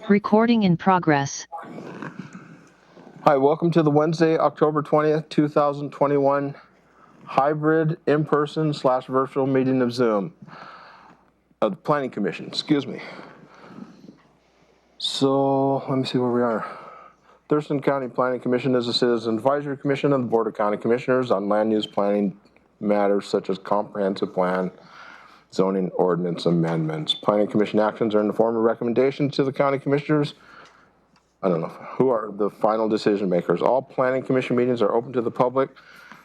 Recording in progress. Hi, welcome to the Wednesday, October 20th, 2021 hybrid in-person / virtual meeting of Zoom of the Planning Commission, excuse me. So let me see where we are. Thurston County Planning Commission is a citizen advisory commission of the Board of County Commissioners on land use planning matters such as comprehensive plan, zoning ordinance amendments. Planning Commission actions are in the form of recommendations to the county commissioners. I don't know who are the final decision makers. All Planning Commission meetings are open to the public.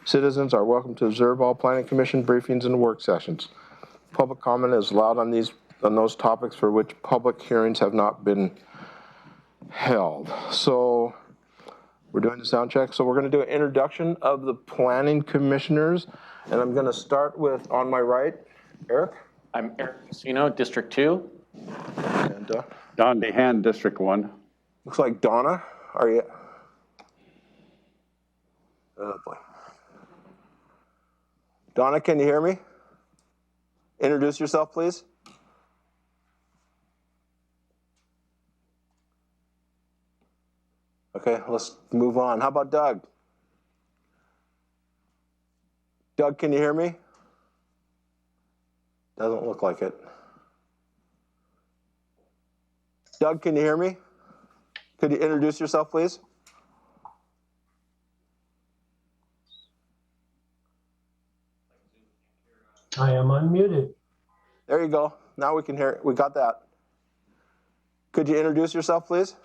Citizens are welcome to observe all Planning Commission briefings and work sessions. Public comment is allowed on those topics for which public hearings have not been held. So we're doing the sound check. So we're going to do an introduction of the Planning Commissioners, and I'm going to start with, on my right, Eric. I'm Eric Casino, District 2. And Don DeHaan, District 1. Looks like Donna. Are you? Oh boy. Donna, can you hear me? Introduce yourself, please. Okay, let's move on. How about Doug? Doug, can you hear me? Doesn't look like it. Doug, can you hear me? Could you introduce yourself, please? I am unmuted. There you go. Now we can hear it. We got that. Could you introduce yourself, please?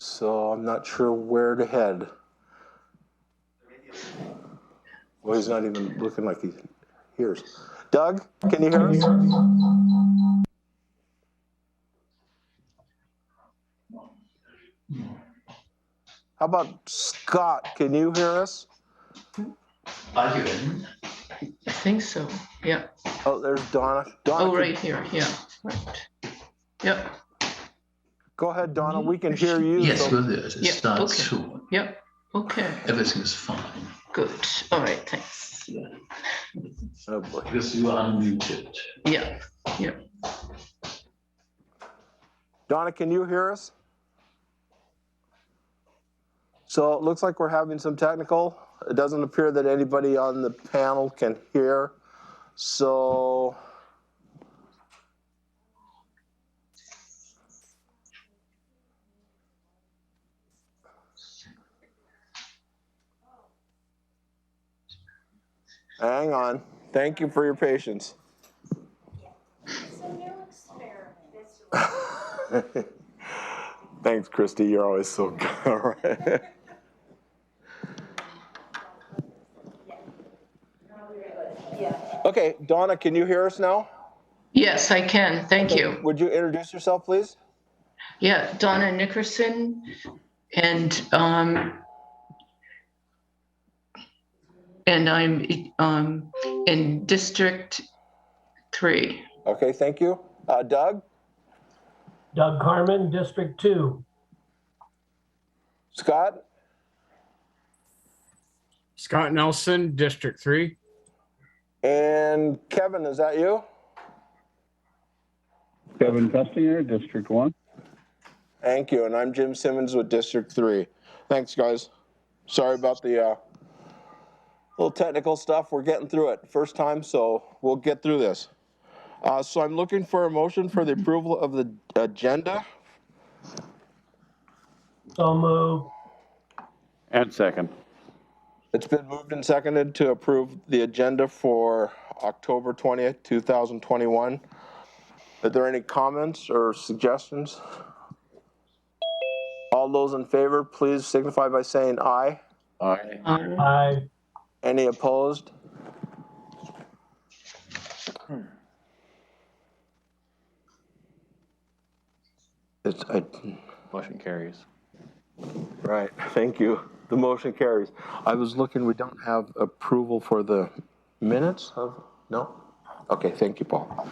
So I'm not sure where to head. Well, he's not even looking like he hears. Doug, can you hear us? How about Scott? Can you hear us? I hear him. I think so. Yeah. Oh, there's Donna. Donna, oh, right here. Yeah. Right. Yep. Go ahead, Donna. We can hear you. Yes, so. we'll do it. It starts soon. Yep. Okay. Everything's fine. Good. All right. Thanks. Oh boy. Because you are unmuted. Yeah. Yeah. Donna, can you hear us? So it looks like we're having some technical. It doesn't appear that anybody on the panel can hear. So hang on. Thank you for your patience. It's a new experiment. Thanks, Christy. You're always so good. All right. Okay, Donna, can you hear us now? Yes, I can. Thank you. Would you introduce yourself, please? Yeah, Donna Nickerson, and I'm in District 3. Okay, thank you. Doug? Doug Carmen, District 2. Scott? Scott Nelson, District 3. And Kevin, is that you? Kevin Festinger, District 1. Thank you. And I'm Jim Simmons with District 3. Thanks, guys. Sorry about the little technical stuff. We're getting through it. First time, so we'll get through this. So I'm looking for a motion for the approval of the agenda. So moved. And second. It's been moved and seconded to approve the agenda for October 20th, 2021. Are there any comments or suggestions? All those in favor, please signify by saying aye. Aye. Aye. Any opposed? Motion carries. Right, thank you. The motion carries. I was looking, we don't have approval for the minutes of, no? Okay, thank you, Paul.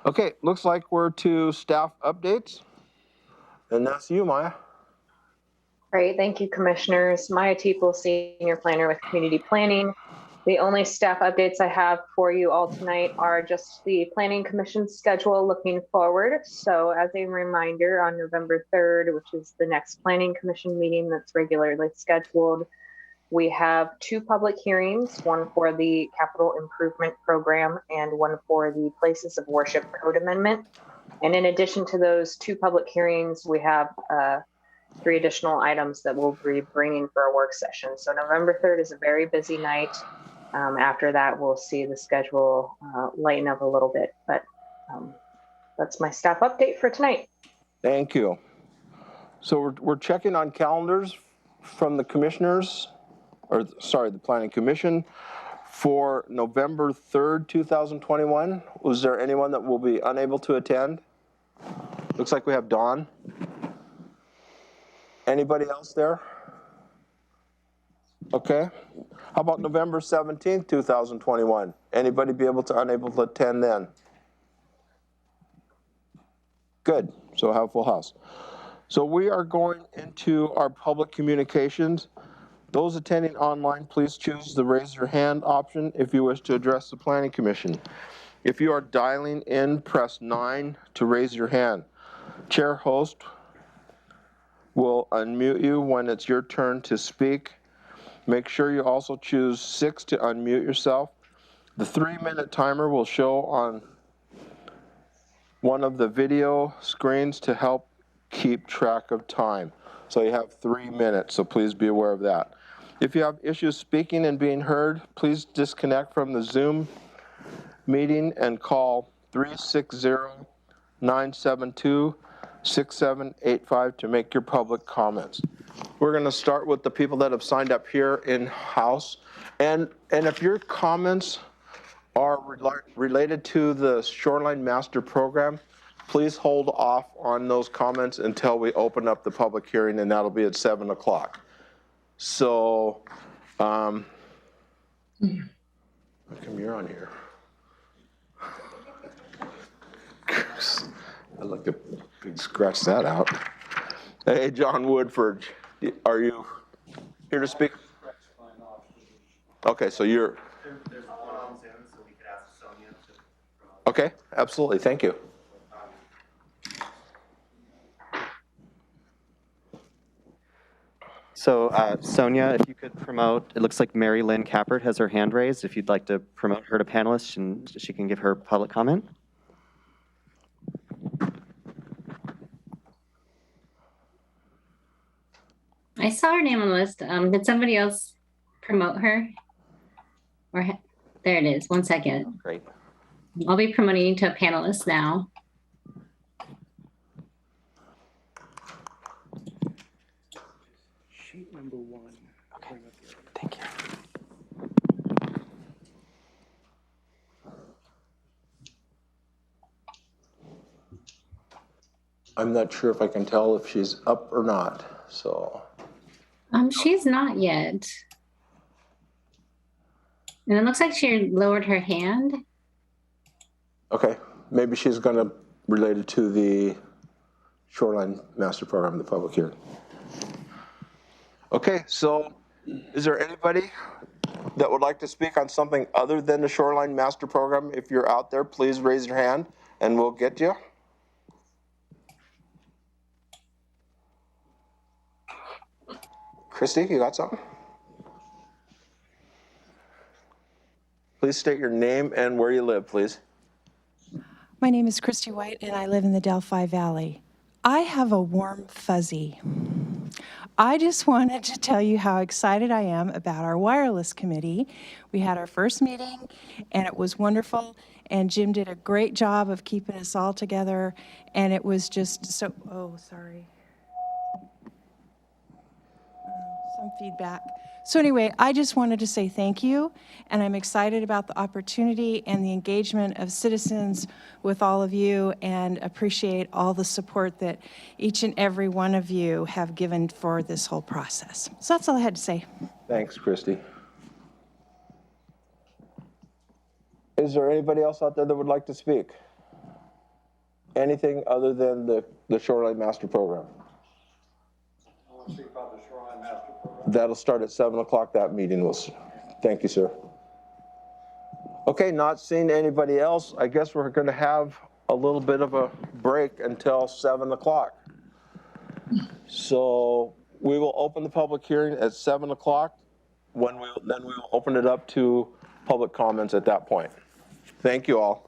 Okay, looks like we're to staff updates. And that's you, Maya. Great, thank you, Commissioners. Maya Teeple, Senior Planner with Community Planning. The only staff updates I have for you all tonight are just the Planning Commission schedule looking forward. So as a reminder, on November 3rd, which is the next Planning Commission meeting that's regularly scheduled, we have 2 public hearings, one for the Capital Improvement Program and one for the Places of Worship Code Amendment. And in addition to those 2 public hearings, we have 3 additional items that we'll be bringing for a work session. So November 3rd is a very busy night. After that, we'll see the schedule lighten up a little bit, but that's my staff update for tonight. Thank you. So we're checking on calendars from the commissioners, or sorry, the Planning Commission for November 3rd, 2021. Was there anyone that will be unable to attend? Looks like we have Dawn. Anybody else there? Okay. How about November 17th, 2021? Anybody be unable to attend then? Good, so have a full house. So we are going into our public communications. Those attending online, please choose the raise your hand option if you wish to address the Planning Commission. If you are dialing in, press 9 to raise your hand. Chair host will unmute you when it's your turn to speak. Make sure you also choose 6 to unmute yourself. The 3-minute timer will show on one of the video screens to help keep track of time. So you have 3 minutes, so please be aware of that. If you have issues speaking and being heard, please disconnect from the Zoom meeting and call 360-972-6785 to make your public comments. We're going to start with the people that have signed up here in-house. And if your comments are related to the Shoreline Master Program, please hold off on those comments until we open up the public hearing, and that'll be at 7 o'clock. So, how come you're on here? I'd like to scratch that out. Hey, John Woodford, are you here to speak? Okay, so you're. There's one on Zoom, so we could ask Sonia to. Okay, absolutely, thank you. So Sonia, if you could promote, it looks like Mary Lynn Capert has her hand raised. If you'd like to promote her to panelist, and she can give her public comment. I saw her name on the list. Did somebody else promote her? Or there it is. 1 second. Great. I'll be promoting you to a panelist now. Sheet number 1. Okay. Thank you. I'm not sure if I can tell if she's up or not, so. She's not yet. And it looks like she lowered her hand. Okay, maybe she's gonna relate it to the Shoreline Master Program, the public hearing. Okay, so is there anybody that would like to speak on something other than the Shoreline Master Program? If you're out there, please raise your hand and we'll get you. Christy, you got something? Please state your name and where you live, please. My name is Christy White, and I live in the Delphi Valley. I have a warm fuzzy. I just wanted to tell you how excited I am about our wireless committee. We had our first meeting, and it was wonderful, and Jim did a great job of keeping us all together, and it was just so, oh, sorry. Some feedback. So anyway, I just wanted to say thank you, and I'm excited about the opportunity and the engagement of citizens with all of you, and appreciate all the support that each and every one of you have given for this whole process. So that's all I had to say. Thanks, Christy. Is there anybody else out there that would like to speak? Anything other than the Shoreline Master Program? see about the Shoreline Master Program. That'll start at 7 o'clock, that meeting will, thank you, sir. Okay, not seeing anybody else, I guess we're gonna have a little bit of a break until 7 o'clock. So we will open the public hearing at 7 o'clock. Then we will open it up to public comments at that point. Thank you all.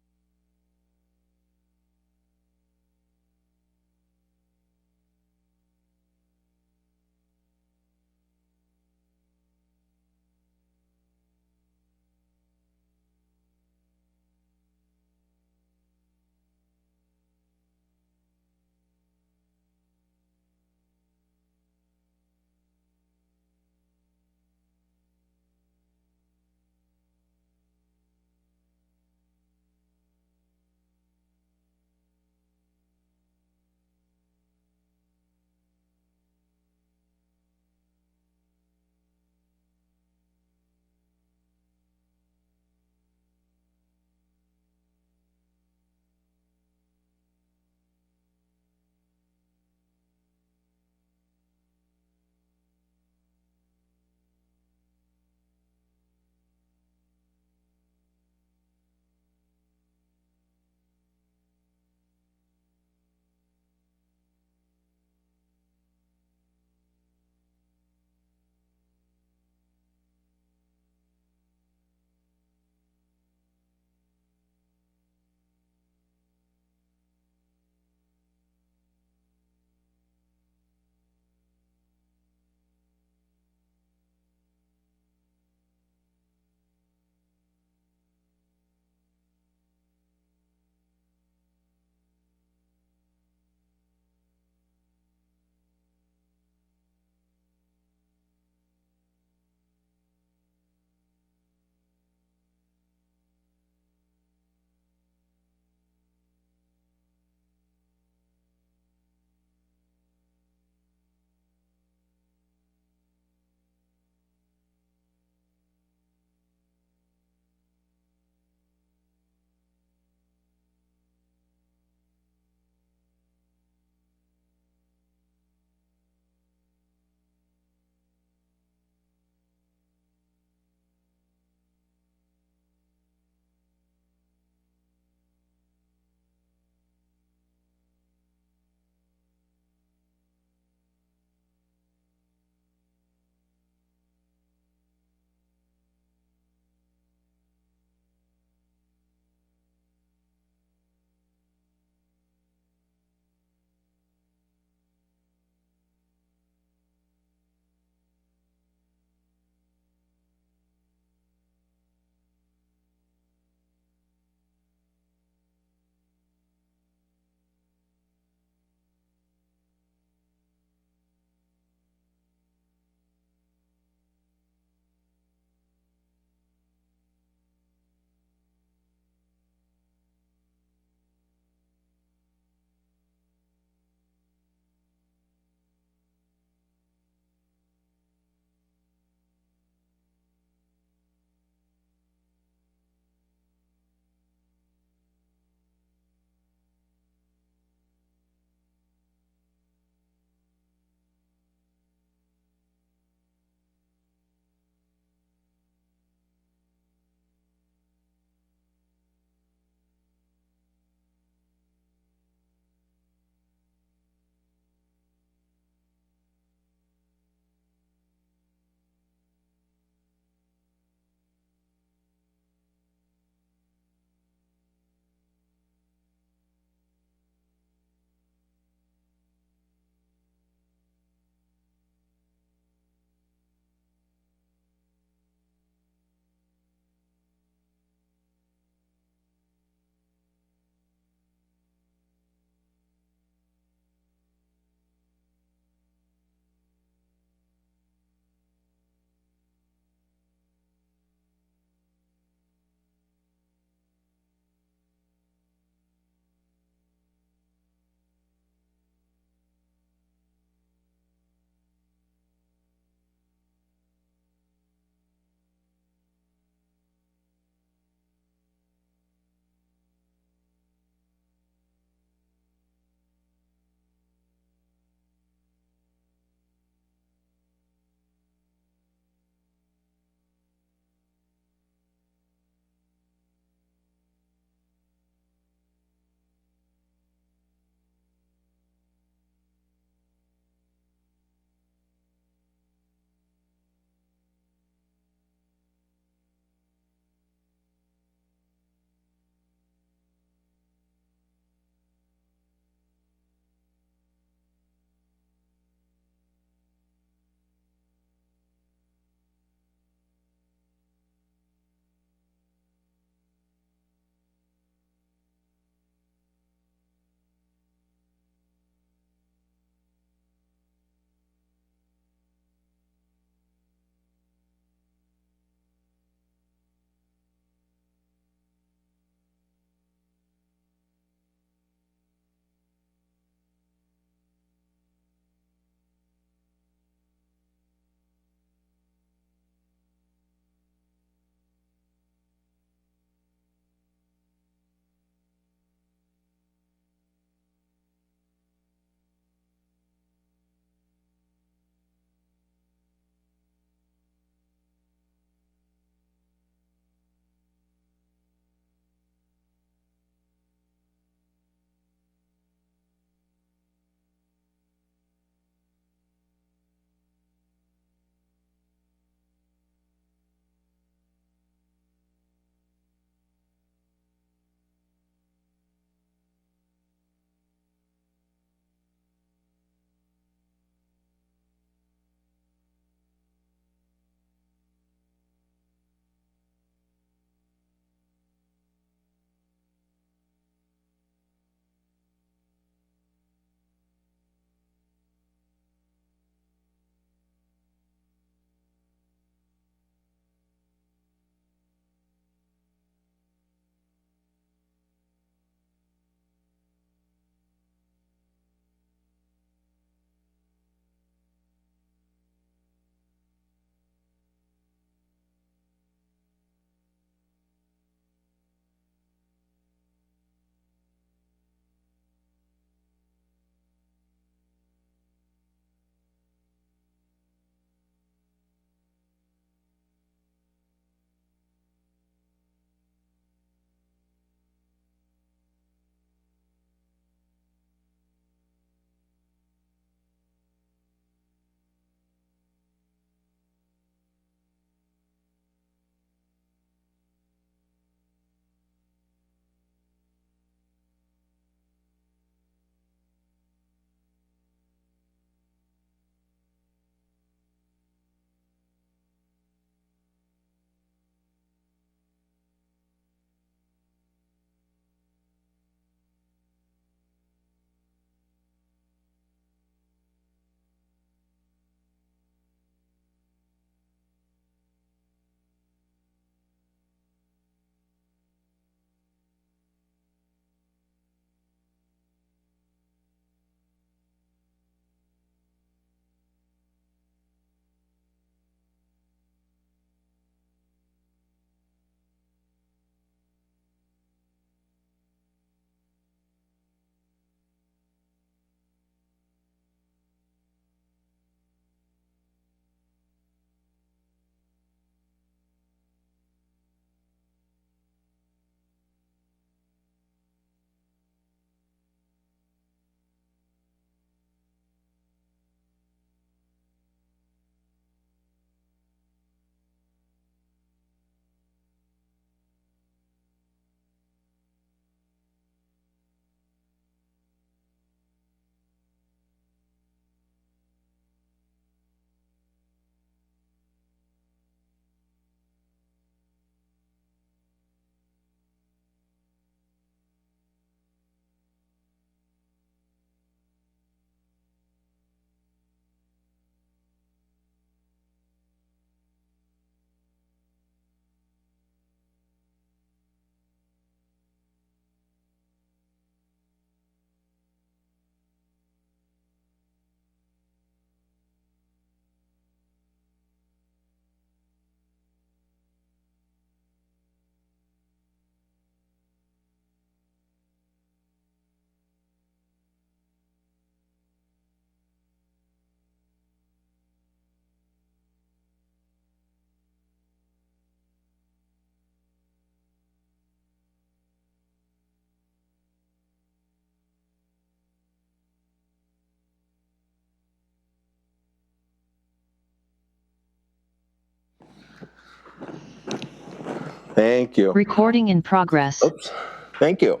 Thank you. Recording in progress. Oops. Thank you.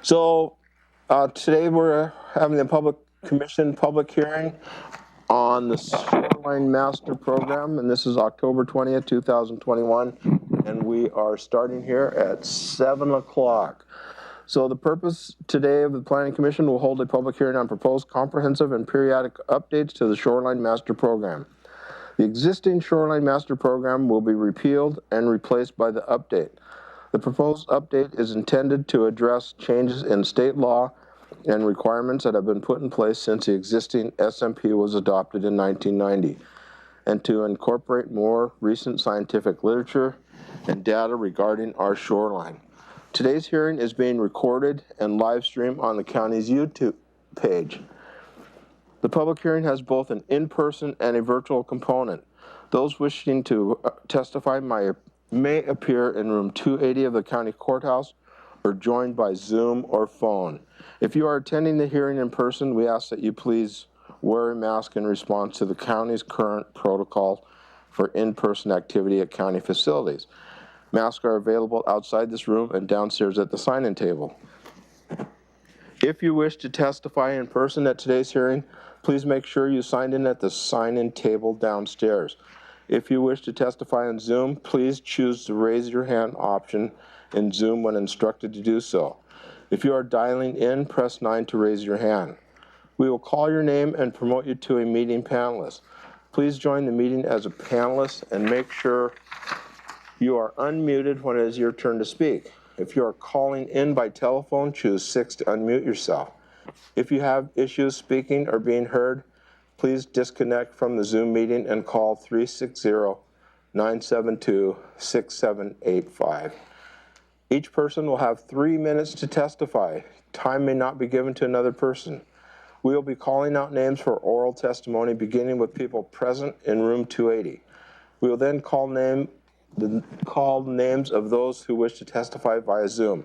So today we're having a public hearing on the Shoreline Master Program, and this is October 20th, 2021, and we are starting here at 7 o'clock. So the purpose today of the Planning Commission will hold a public hearing on proposed comprehensive and periodic updates to the Shoreline Master Program. The existing Shoreline Master Program will be repealed and replaced by the update. The proposed update is intended to address changes in state law and requirements that have been put in place since the existing SMP was adopted in 1990, and to incorporate more recent scientific literature and data regarding our shoreline. Today's hearing is being recorded and live streamed on the county's YouTube page. The public hearing has both an in-person and a virtual component. Those wishing to testify may appear in room 280 of the county courthouse or joined by Zoom or phone. If you are attending the hearing in person, we ask that you please wear a mask in response to the county's current protocol for in-person activity at county facilities. Masks are available outside this room and downstairs at the sign-in table. If you wish to testify in person at today's hearing, please make sure you signed in at the sign-in table downstairs. If you wish to testify on Zoom, please choose the raise your hand option in Zoom when instructed to do so. If you are dialing in, press 9 to raise your hand. We will call your name and promote you to a meeting panelist. Please join the meeting as a panelist and make sure you are unmuted when it is your turn to speak. If you are calling in by telephone, choose 6 to unmute yourself. If you have issues speaking or being heard, please disconnect from the Zoom meeting and call 360-972-6785. Each person will have 3 minutes to testify. Time may not be given to another person. We will be calling out names for oral testimony, beginning with people present in room 280. We will then call names of those who wish to testify via Zoom.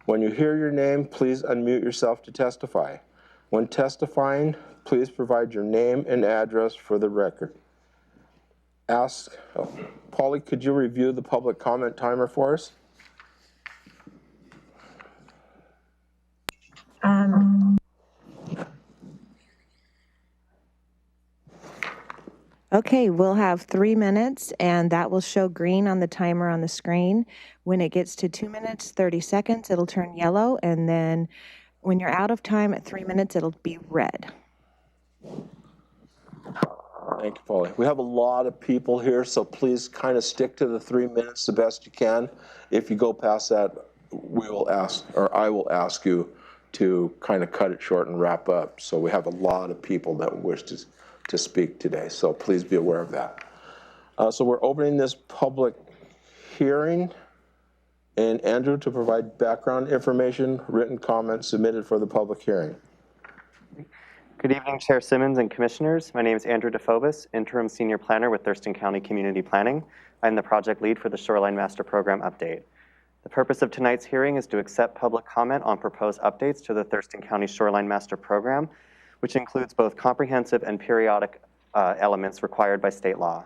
When you hear your name, please unmute yourself to testify. When testifying, please provide your name and address for the record. Polly, could you review the public comment timer for us? Okay, we'll have 3 minutes, and that will show green on the timer on the screen. When it gets to 2 minutes, 30 seconds, it'll turn yellow, and then when you're out of time at 3 minutes, it'll be red. Thank you, Polly. We have a lot of people here, so please kind of stick to the 3 minutes the best you can. If you go past that, we will ask, or I will ask you to kind of cut it short and wrap up. So we have a lot of people that wish to speak today, so please be aware of that. So we're opening this public hearing, and Andrew to provide background information, written comments submitted for the public hearing. Good evening, Chair Simmons and Commissioners. My name is Andrew DeFobis, Interim Senior Planner with Thurston County Community Planning. I'm the project lead for the Shoreline Master Program update. The purpose of tonight's hearing is to accept public comment on proposed updates to the Thurston County Shoreline Master Program, which includes both comprehensive and periodic elements required by state law.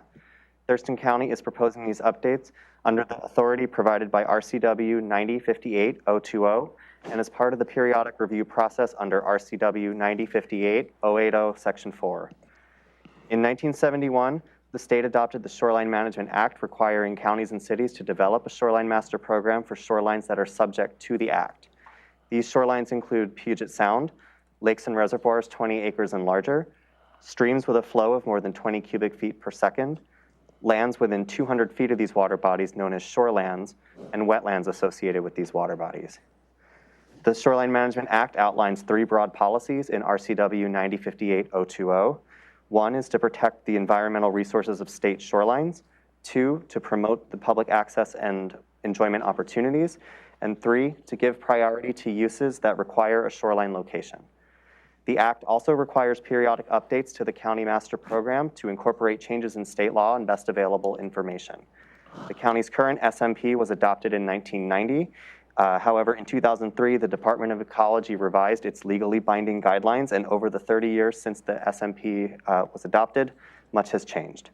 Thurston County is proposing these updates under the authority provided by RCW 9058-020 and as part of the periodic review process under RCW 9058-080 Section 4. In 1971, the state adopted the Shoreline Management Act requiring counties and cities to develop a shoreline master program for shorelines that are subject to the act. These shorelines include Puget Sound, lakes and reservoirs 20 acres and larger, streams with a flow of more than 20 cubic feet per second, lands within 200 feet of these water bodies known as shorelands, and wetlands associated with these water bodies. The Shoreline Management Act outlines 3 broad policies in RCW 9058-020. 1 is to protect the environmental resources of state shorelines, 2, to promote the public access and enjoyment opportunities, and 3, to give priority to uses that require a shoreline location. The Act also requires periodic updates to the County Master Program to incorporate changes in state law and best available information. The county's current SMP was adopted in 1990. However, in 2003, the Department of Ecology revised its legally binding guidelines, and over the 30 years since the SMP was adopted, much has changed.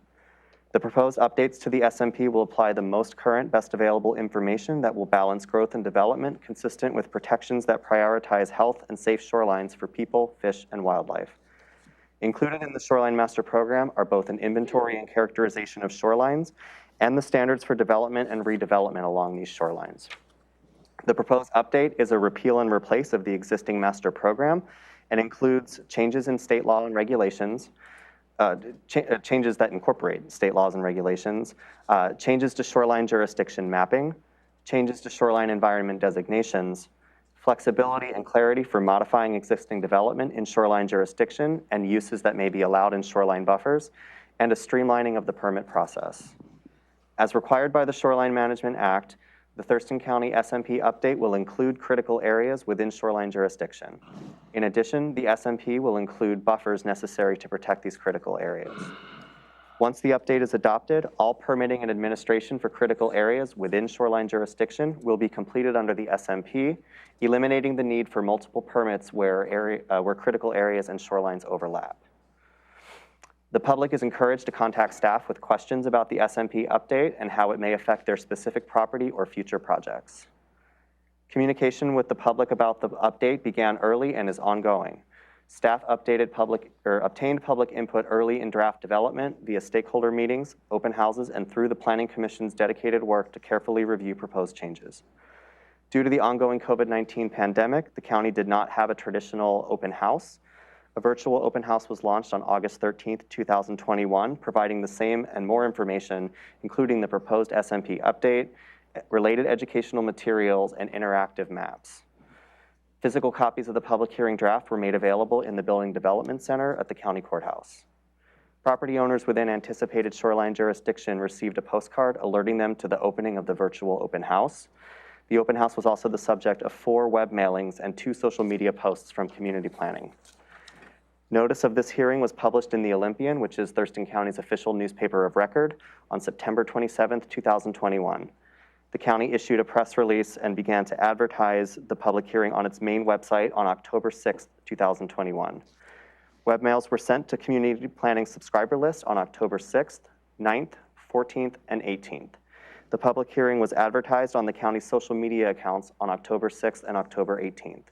The proposed updates to the SMP will apply the most current, best available information that will balance growth and development consistent with protections that prioritize health and safe shorelines for people, fish, and wildlife. Included in the Shoreline Master Program are both an inventory and characterization of shorelines and the standards for development and redevelopment along these shorelines. The proposed update is a repeal and replace of the existing master program and includes changes in state law and regulations, changes that incorporate state laws and regulations, changes to shoreline jurisdiction mapping, changes to shoreline environment designations, flexibility and clarity for modifying existing development in shoreline jurisdiction and uses that may be allowed in shoreline buffers, and a streamlining of the permit process. As required by the Shoreline Management Act, the Thurston County SMP update will include critical areas within shoreline jurisdiction. In addition, the SMP will include buffers necessary to protect these critical areas. Once the update is adopted, all permitting and administration for critical areas within shoreline jurisdiction will be completed under the SMP, eliminating the need for multiple permits where critical areas and shorelines overlap. The public is encouraged to contact staff with questions about the SMP update and how it may affect their specific property or future projects. Communication with the public about the update began early and is ongoing. Staff obtained public input early in draft development via stakeholder meetings, open houses, and through the Planning Commission's dedicated work to carefully review proposed changes. Due to the ongoing COVID-19 pandemic, the county did not have a traditional open house. A virtual open house was launched on August 13th, 2021, providing the same and more information, including the proposed SMP update, related educational materials, and interactive maps. Physical copies of the public hearing draft were made available in the Building Development Center at the County Courthouse. Property owners within anticipated shoreline jurisdiction received a postcard alerting them to the opening of the virtual open house. The open house was also the subject of 4 web mailings and 2 social media posts from community planning. Notice of this hearing was published in the Olympian, which is Thurston County's official newspaper of record, on September 27th, 2021. The county issued a press release and began to advertise the public hearing on its main website on October 6th, 2021. Webmails were sent to community planning subscriber list on October 6th, 9th, 14th, and 18th. The public hearing was advertised on the county's social media accounts on October 6th and October 18th.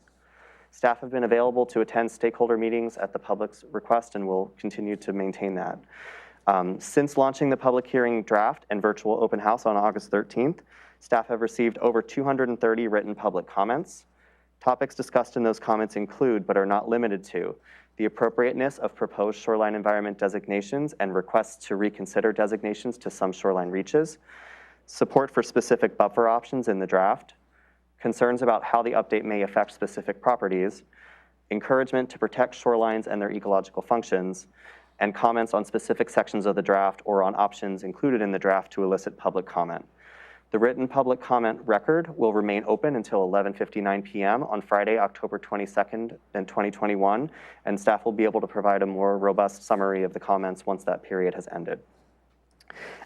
Staff have been available to attend stakeholder meetings at the public's request and will continue to maintain that. Since launching the public hearing draft and virtual open house on August 13th, staff have received over 230 written public comments. Topics discussed in those comments include, but are not limited to, the appropriateness of proposed shoreline environment designations and requests to reconsider designations to some shoreline reaches, support for specific buffer options in the draft, concerns about how the update may affect specific properties, encouragement to protect shorelines and their ecological functions, and comments on specific sections of the draft or on options included in the draft to elicit public comment. The written public comment record will remain open until 11:59 p.m. on Friday, October 22nd, 2021, and staff will be able to provide a more robust summary of the comments once that period has ended.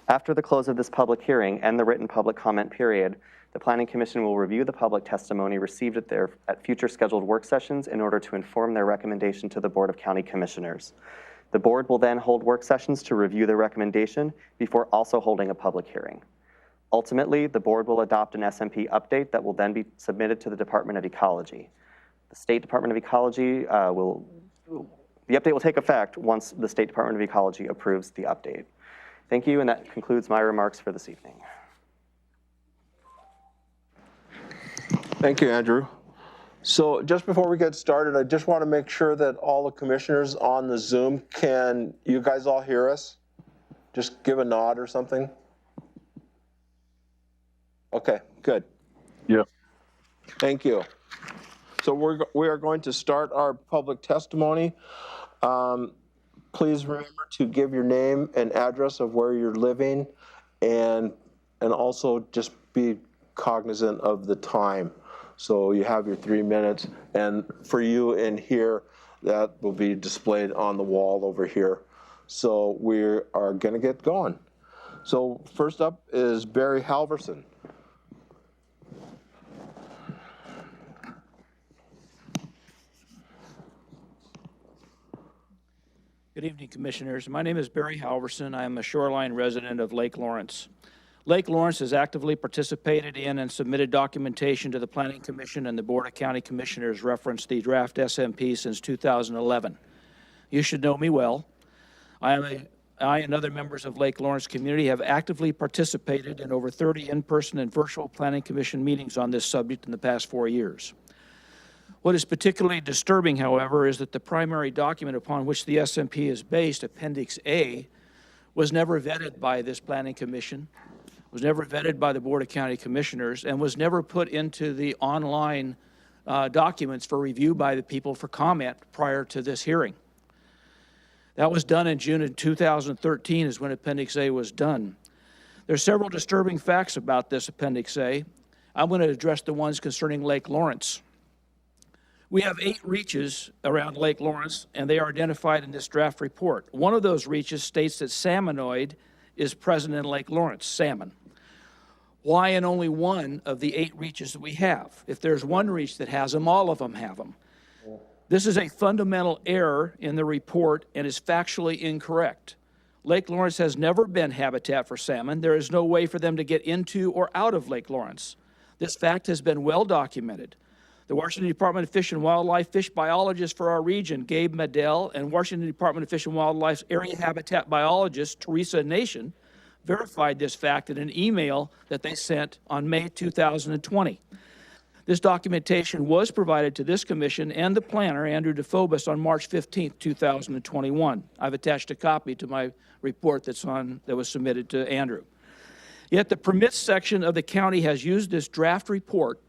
After the close of this public hearing and the written public comment period, the Planning Commission will review the public testimony received at future scheduled work sessions in order to inform their recommendation to the Board of County Commissioners. The board will then hold work sessions to review the recommendation before also holding a public hearing. Ultimately, the board will adopt an SMP update that will then be submitted to the Department of Ecology. The State Department of Ecology the update will take effect once the State Department of Ecology approves the update. Thank you, and that concludes my remarks for this evening. Thank you, Andrew. So just before we get started, I just want to make sure that all the commissioners on the Zoom you guys all hear us? Just give a nod or something. Okay, good. Yeah. Thank you. So we are going to start our public testimony. Please remember to give your name and address of where you're living, and also just be cognizant of the time. So you have your 3 minutes, and for you in here, that will be displayed on the wall over here. So we are going to get going. So first up is Barry Halverson. Good evening, Commissioners. My name is Barry Halverson. I am a Shoreline resident of Lake Lawrence. Lake Lawrence has actively participated in and submitted documentation to the Planning Commission and the Board of County Commissioners referenced the draft SMP since 2011. You should know me well. I and other members of Lake Lawrence community have actively participated in over 30 in-person and virtual Planning Commission meetings on this subject in the past 4 years. What is particularly disturbing, however, is that the primary document upon which the SMP is based, Appendix A, was never vetted by this Planning Commission, was never vetted by the Board of County Commissioners, and was never put into the online documents for review by the people for comment prior to this hearing. That was done in June of 2013 is when Appendix A was done. There are several disturbing facts about this Appendix A. I'm going to address the ones concerning Lake Lawrence. We have 8 reaches around Lake Lawrence, and they are identified in this draft report. One of those reaches states that salmonoid is present in Lake Lawrence, salmon. Why in only one of the 8 reaches that we have? If there's one reach that has them, all of them have them. This is a fundamental error in the report and is factually incorrect. Lake Lawrence has never been habitat for salmon. There is no way for them to get into or out of Lake Lawrence. This fact has been well documented. The Washington Department of Fish and Wildlife fish biologist for our region, Gabe Medell, and Washington Department of Fish and Wildlife's area habitat biologist, Teresa Nation, verified this fact in an email that they sent on May 2020. This documentation was provided to this commission and the planner, Andrew DeFobus, on March 15, 2021. I've attached a copy to my report that was submitted to Andrew. Yet the permits section of the county has used this draft report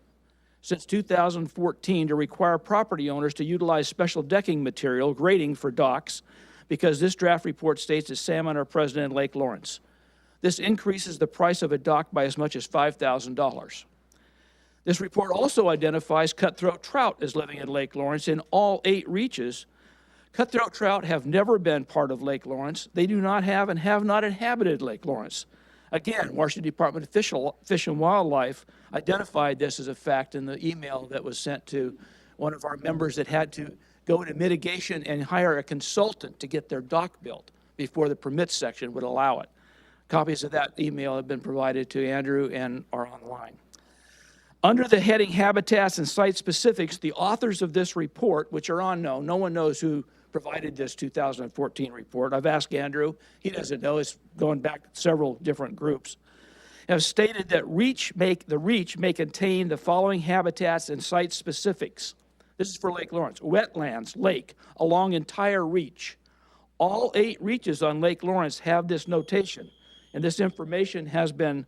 since 2014 to require property owners to utilize special decking material, grading for docks, because this draft report states that salmon are present in Lake Lawrence. This increases the price of a dock by as much as $5,000. This report also identifies cutthroat trout as living in Lake Lawrence in all 8 reaches. Cutthroat trout have never been part of Lake Lawrence. They do not have and have not inhabited Lake Lawrence. Again, Washington Department of Fish and Wildlife identified this as a fact in the email that was sent to one of our members that had to go into mitigation and hire a consultant to get their dock built before the permits section would allow it. Copies of that email have been provided to Andrew and are online. Under the heading Habitats and Site Specifics, the authors of this report, which are unknown, no one knows who provided this 2014 report. I've asked Andrew, he doesn't know, it's going back to several different groups, have stated that the reach may contain the following habitats and site specifics. This is for Lake Lawrence: wetlands, lake, along entire reach. All 8 reaches on Lake Lawrence have this notation, and this information has been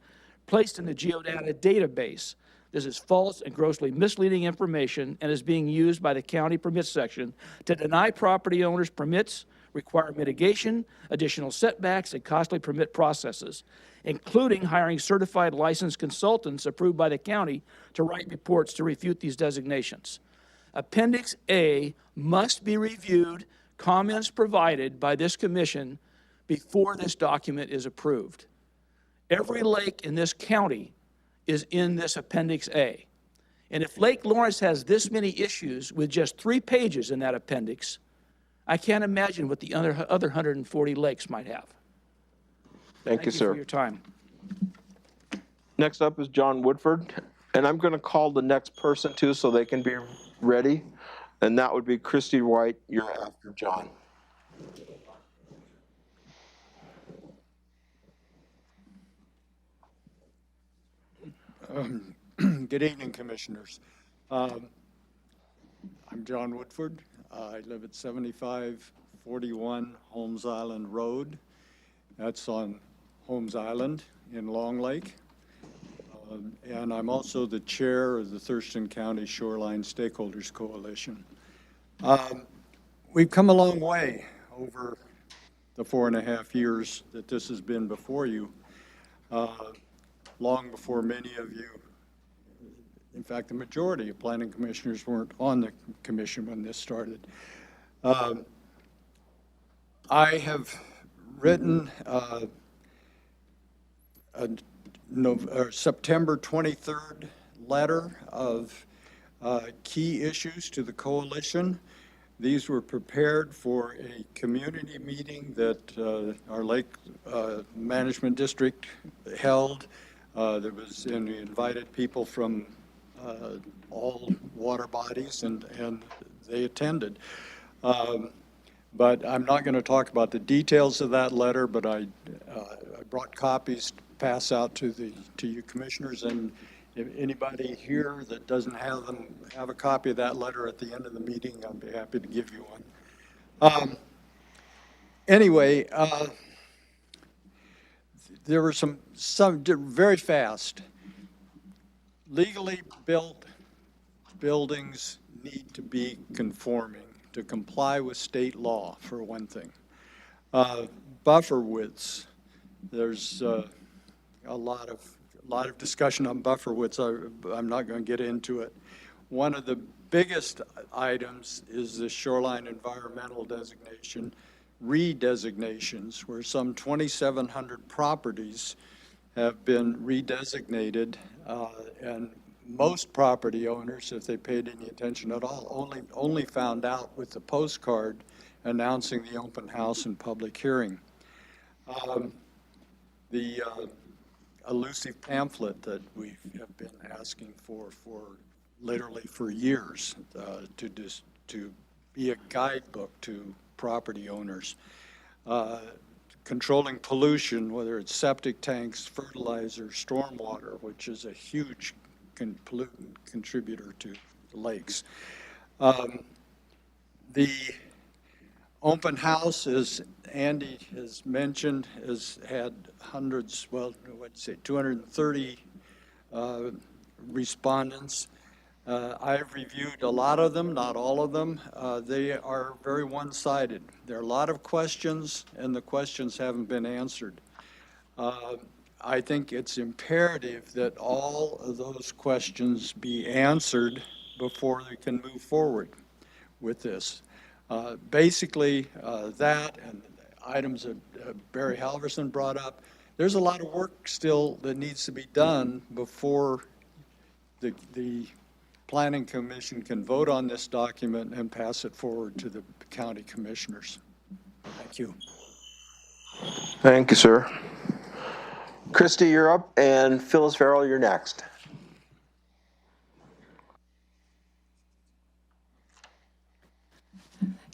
placed in the geodata database. This is false and grossly misleading information and is being used by the county permits section to deny property owners permits, require mitigation, additional setbacks, and costly permit processes, including hiring certified licensed consultants approved by the county to write reports to refute these designations. Appendix A must be reviewed, comments provided by this commission before this document is approved. Every lake in this county is in this Appendix A. And if Lake Lawrence has this many issues with just 3 pages in that appendix, I can't imagine what the other 140 lakes might have. Thank you, sir. For your time. Next up is John Woodford, and I'm going to call the next person too so they can be ready, and that would be Christy White. You're after John. Good evening, Commissioners. I'm John Woodford. I live at 7541 Holmes Island Road. That's on Holmes Island in Long Lake. And I'm also the chair of the Thurston County Shoreline Stakeholders Coalition. We've come a long way over the 4.5 years that this has been before you. Long before many of you, in fact, the majority of planning commissioners weren't on the commission when this started. I have written a September 23rd letter of key issues to the coalition, These were prepared for a community meeting that our Lake Management District held. There was, and we invited people from all water bodies, and they attended. But I'm not going to talk about the details of that letter, but I brought copies to pass out to you commissioners, and if anybody here that doesn't have a copy of that letter at the end of the meeting, I'll be happy to give you one. Anyway, there were some very fast. Legally built buildings need to be conforming to comply with state law, for one thing. Buffer widths, there's a lot of discussion on buffer widths. I'm not going to get into it. One of the biggest items is the shoreline environmental designation, redesignations, where some 2,700 properties have been redesignated, and most property owners, if they paid any attention at all, only found out with the postcard announcing the open house and public hearing. The elusive pamphlet that we have been asking for literally for years, to be a guidebook to property owners. Controlling pollution, whether it's septic tanks, fertilizer, stormwater, which is a huge pollutant contributor to the lakes. The open house, as Andy has mentioned, has had hundreds, well, I'd say 230 respondents. I've reviewed a lot of them, not all of them. They are very one-sided. There are a lot of questions, and the questions haven't been answered. I think it's imperative that all of those questions be answered before they can move forward with this. Basically, that and items that Barry Halverson brought up, there's a lot of work still that needs to be done before the Planning Commission can vote on this document and pass it forward to the county commissioners. Thank you. Thank you, sir. Christy, you're up, and Phyllis Farrell, you're next.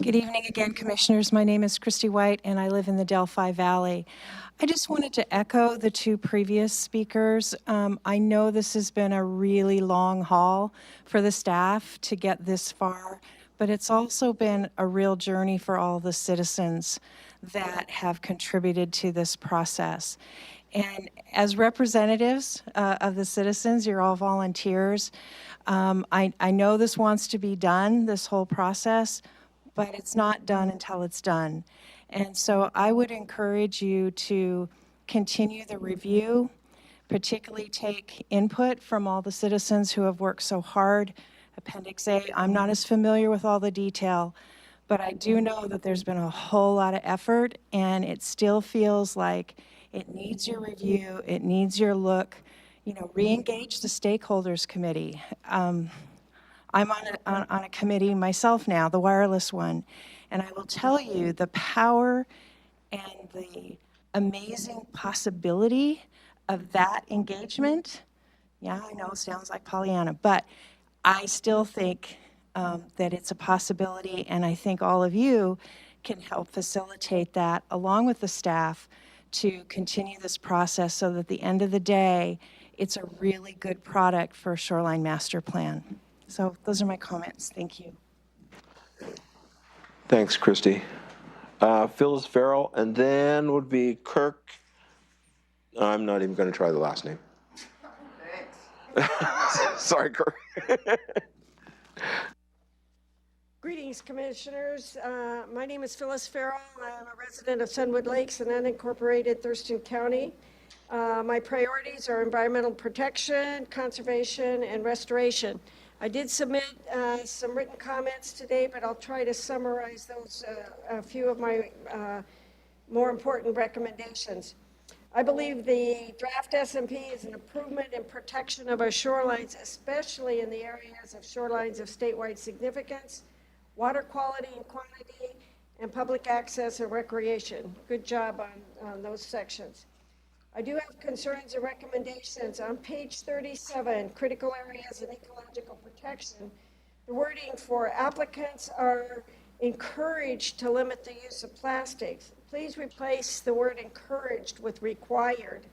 Good evening again, Commissioners. My name is Christy White, and I live in the Delphi Valley. I just wanted to echo the two previous speakers. I know this has been a really long haul for the staff to get this far, but it's also been a real journey for all the citizens that have contributed to this process. And as representatives of the citizens, you're all volunteers. I know this wants to be done, this whole process, but it's not done until it's done. And so I would encourage you to continue the review, particularly take input from all the citizens who have worked so hard. Appendix A, I'm not as familiar with all the detail, but I do know that there's been a whole lot of effort, and it still feels like it needs your review, it needs your look. You know, re-engage the stakeholders committee. I'm on a committee myself now, the wireless one, and I will tell you the power and the amazing possibility of that engagement. Yeah, I know it sounds like Pollyanna, but I still think that it's a possibility, and I think all of you can help facilitate that along with the staff to continue this process so that at the end of the day, it's a really good product for a Shoreline Master Plan. So those are my comments. Thank you. Thanks, Christy. Phyllis Farrell, and then would be Kirk. I'm not even going to try the last name. Thanks. Sorry, Kirk. Greetings, Commissioners. My name is Phyllis Farrell. I'm a resident of Sunwood Lakes in unincorporated Thurston County. My priorities are environmental protection, conservation, and restoration. I did submit some written comments today, but I'll try to summarize those, a few of my more important recommendations. I believe the draft SMP is an improvement in protection of our shorelines, especially in the areas of shorelines of statewide significance, water quality and quantity, and public access and recreation. Good job on those sections. I do have concerns and recommendations. On page 37, critical areas and ecological protection, the wording for applicants are encouraged to limit the use of plastics. Please replace the word encouraged with required.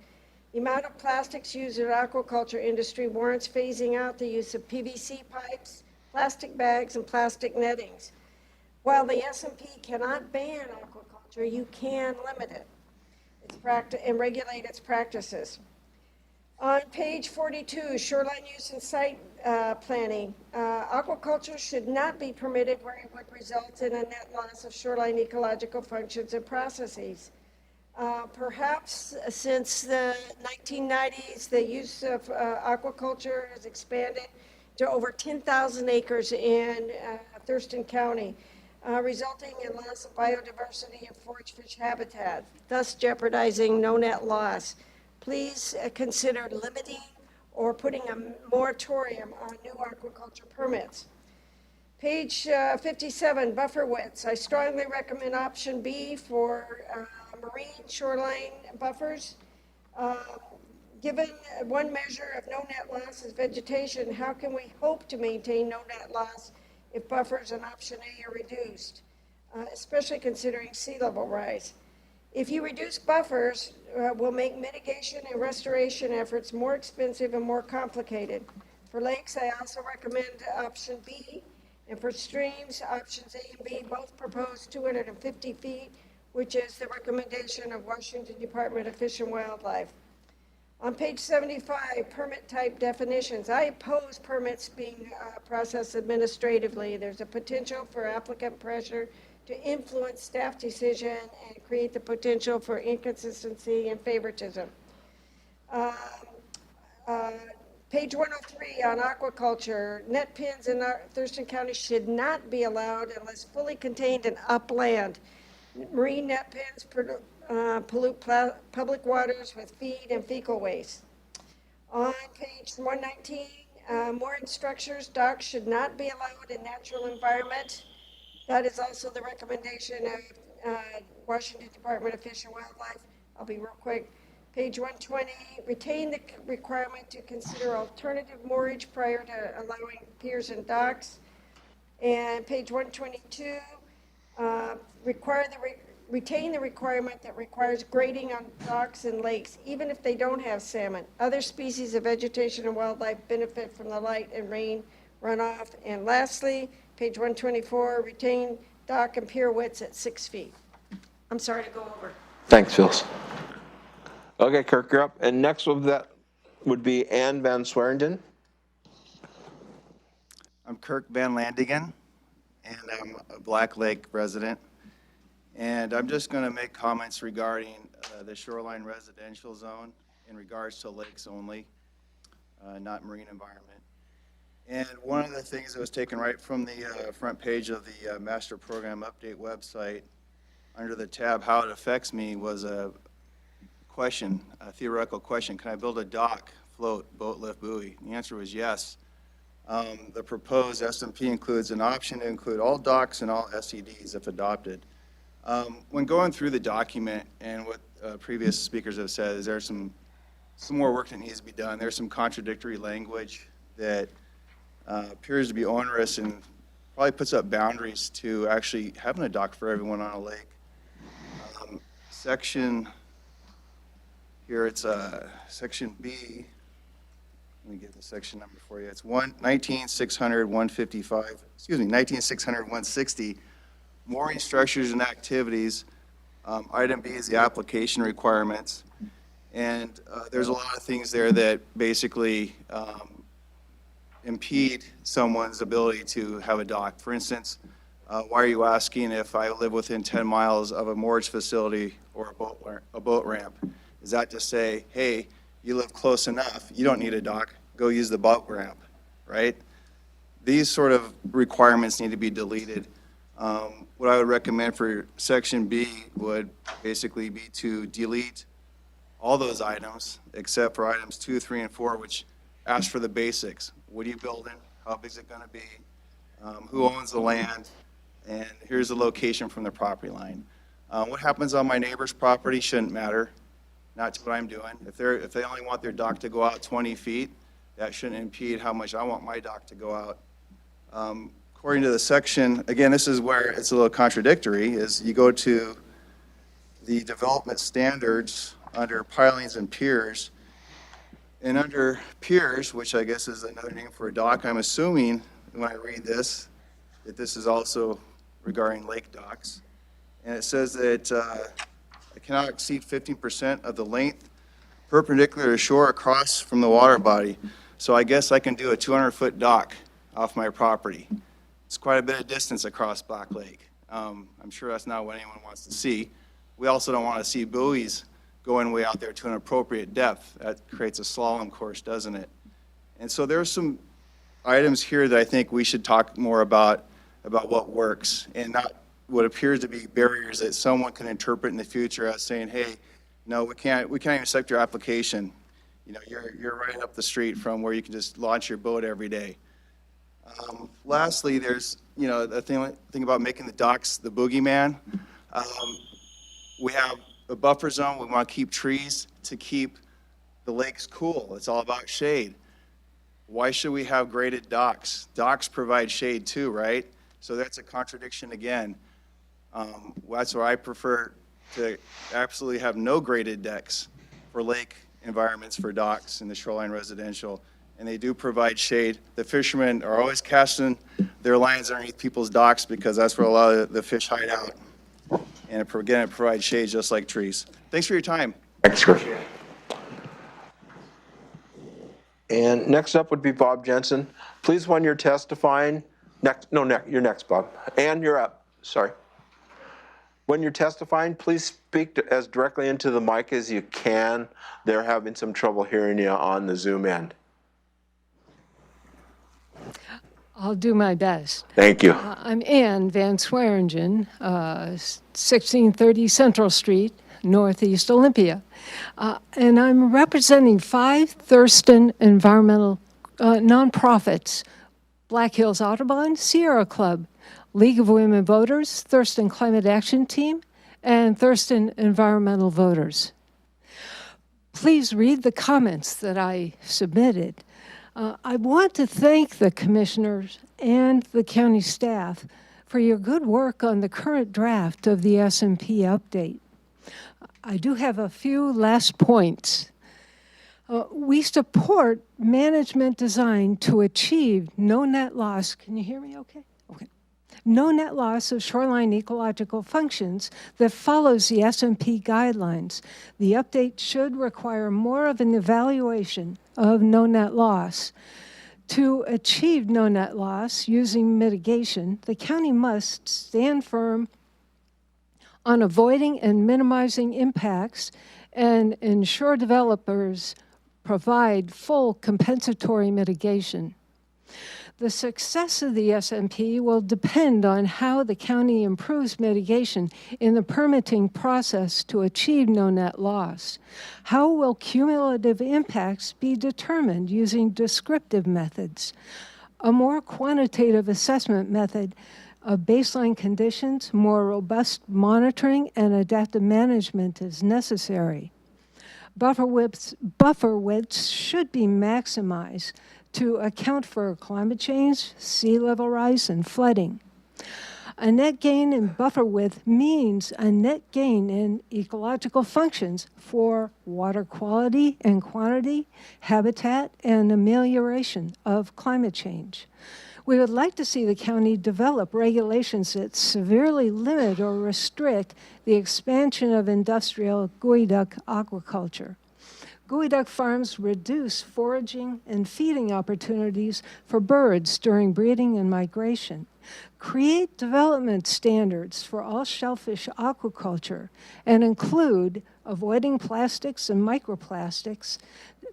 The amount of plastics used in the aquaculture industry warrants phasing out the use of PVC pipes, plastic bags, and plastic nettings. While the S&P cannot ban aquaculture, you can limit it and regulate its practices. On page 42, shoreline use and site planning, aquaculture should not be permitted where it would result in a net loss of shoreline ecological functions and processes. Perhaps since the 1990s, the use of aquaculture has expanded to over 10,000 acres in Thurston County, resulting in loss of biodiversity and forage fish habitat, thus jeopardizing no net loss. Please consider limiting or putting a moratorium on new aquaculture permits. Page 57, buffer widths. I strongly recommend option B for marine shoreline buffers. Given one measure of no net loss is vegetation, how can we hope to maintain no net loss if buffers in option A are reduced, especially considering sea level rise? If you reduce buffers, will make mitigation and restoration efforts more expensive and more complicated. For lakes, I also recommend option B, and for streams, options A and B both propose 250 feet, which is the recommendation of Washington Department of Fish and Wildlife. On page 75, permit type definitions. I oppose permits being processed administratively. There's a potential for applicant pressure to influence staff decision and create the potential for inconsistency and favoritism. Page 103 on aquaculture. Net pens in Thurston County should not be allowed unless fully contained in upland. Marine net pens pollute public waters with feed and fecal waste. On page 119, mooring structures, docks should not be allowed in natural environment. That is also the recommendation of Washington Department of Fish and Wildlife. I'll be real quick. Page 120, retain the requirement to consider alternative moorage prior to allowing piers and docks. And page 122, retain the requirement that requires grading on docks and lakes, even if they don't have salmon. Other species of vegetation and wildlife benefit from the light and rain runoff. And lastly, page 124, retain dock and pier widths at 6 feet. I'm sorry to go over. Thanks, Phyllis. Okay, Kirk, you're up. And next of that would be Ann Van Swearingen. I'm Kirk Van Landingen, and I'm a Black Lake resident. And I'm just going to make comments regarding the Shoreline Residential Zone in regards to lakes only, not marine environment. And one of the things that was taken right from the front page of the Master Program Update website, under the tab How It Affects Me, was a question, a theoretical question. Can I build a dock, float, boat lift, buoy? The answer was yes. The proposed SMP includes an option to include all docks and all SEDs if adopted. When going through the document, and what previous speakers have said, is there's some more work that needs to be done. There's some contradictory language that appears to be onerous and probably puts up boundaries to actually having a dock for everyone on a lake. Section here, it's section B. Let me get the section number for you. It's 19,600,160. Mooring structures and activities. Item B is the application requirements. And there's a lot of things there that basically impede someone's ability to have a dock. For instance, why are you asking if I live within 10 miles of a moorage facility or a boat ramp? Is that to say, hey, you live close enough, you don't need a dock, go use the boat ramp, right? These sort of requirements need to be deleted. What I would recommend for section B would basically be to delete all those items except for items 2, 3, and 4, which ask for the basics. What are you building? How big is it going to be? Who owns the land? and here's the location from the property line. What happens on my neighbor's property shouldn't matter. Not what I'm doing. If they only want their dock to go out 20 feet, that shouldn't impede how much I want my dock to go out. According to the section, again, this is where it's a little contradictory, is you go to the development standards under pilings and piers, and under piers, which I guess is another name for a dock, I'm assuming when I read this, that this is also regarding lake docks. And it says that it cannot exceed 15% of the length perpendicular to shore across from the water body. So I guess I can do a 200-foot dock off my property. It's quite a bit of distance across Black Lake. I'm sure that's not what anyone wants to see. We also don't want to see buoys going way out there to an appropriate depth. That creates a slalom course, doesn't it? And so there's some items here that I think we should talk more about what works and not what appears to be barriers that someone can interpret in the future as saying, hey, no, we can't even accept your application. You know, you're right up the street from where you can just launch your boat every day. Lastly, there's, you know, the thing about making the docks the boogeyman. We have a buffer zone. We want to keep trees to keep the lakes cool. It's all about shade. Why should we have graded docks? Docks provide shade too, right? So that's a contradiction again. That's where I prefer to absolutely have no graded decks for lake environments for docks in the Shoreline Residential. And they do provide shade. The fishermen are always casting their lines underneath people's docks because that's where a lot of the fish hide out. And again, it provides shade just like trees. Thanks for your time. Thanks, Chris. And next up would be Bob Jensen. Please, when you're testifying, you're next, Bob. And you're up, sorry. When you're testifying, please speak as directly into the mic as you can. They're having some trouble hearing you on the Zoom end. I'll do my best. Thank you. I'm Ann Van Swearingen, 1630 Central Street, Northeast Olympia. And I'm representing 5 Thurston environmental nonprofits: Black Hills Audubon, Sierra Club, League of Women Voters, Thurston Climate Action Team, and Thurston Environmental Voters. Please read the comments that I submitted. I want to thank the commissioners and the county staff for your good work on the current draft of the SMP update. I do have a few last points. We support management design to achieve no net loss. Can you hear me okay? Okay. No net loss of shoreline ecological functions that follows the SMP guidelines. The update should require more of an evaluation of no net loss. To achieve no net loss using mitigation, the county must stand firm on avoiding and minimizing impacts and ensure developers provide full compensatory mitigation. The success of the SMP will depend on how the county improves mitigation in the permitting process to achieve no net loss. How will cumulative impacts be determined using descriptive methods? A more quantitative assessment method of baseline conditions, more robust monitoring, and adaptive management is necessary. Buffer widths should be maximized to account for climate change, sea level rise, and flooding. A net gain in buffer width means a net gain in ecological functions for water quality and quantity, habitat, and amelioration of climate change. We would like to see the county develop regulations that severely limit or restrict the expansion of industrial geoduck aquaculture. Geoduck farms reduce foraging and feeding opportunities for birds during breeding and migration. Create development standards for all shellfish aquaculture and include avoiding plastics and microplastics,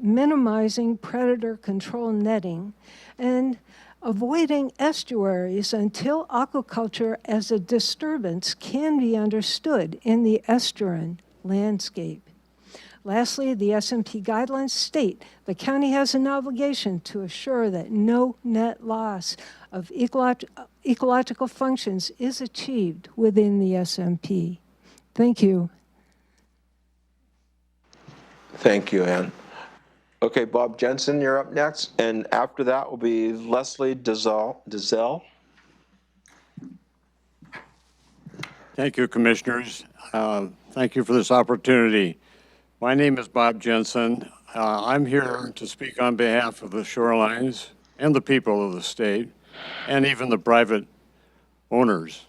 minimizing predator control netting, and avoiding estuaries until aquaculture as a disturbance can be understood in the estuarine landscape. Lastly, the SMP guidelines state the county has an obligation to assure that no net loss of ecological functions is achieved within the SMP. Thank you. Thank you, Ann. Okay, Bob Jensen, you're up next, and after that will be Leslie Dizelle. Thank you, Commissioners. Thank you for this opportunity. My name is Bob Jensen. I'm here to speak on behalf of the shorelines and the people of the state, and even the private owners.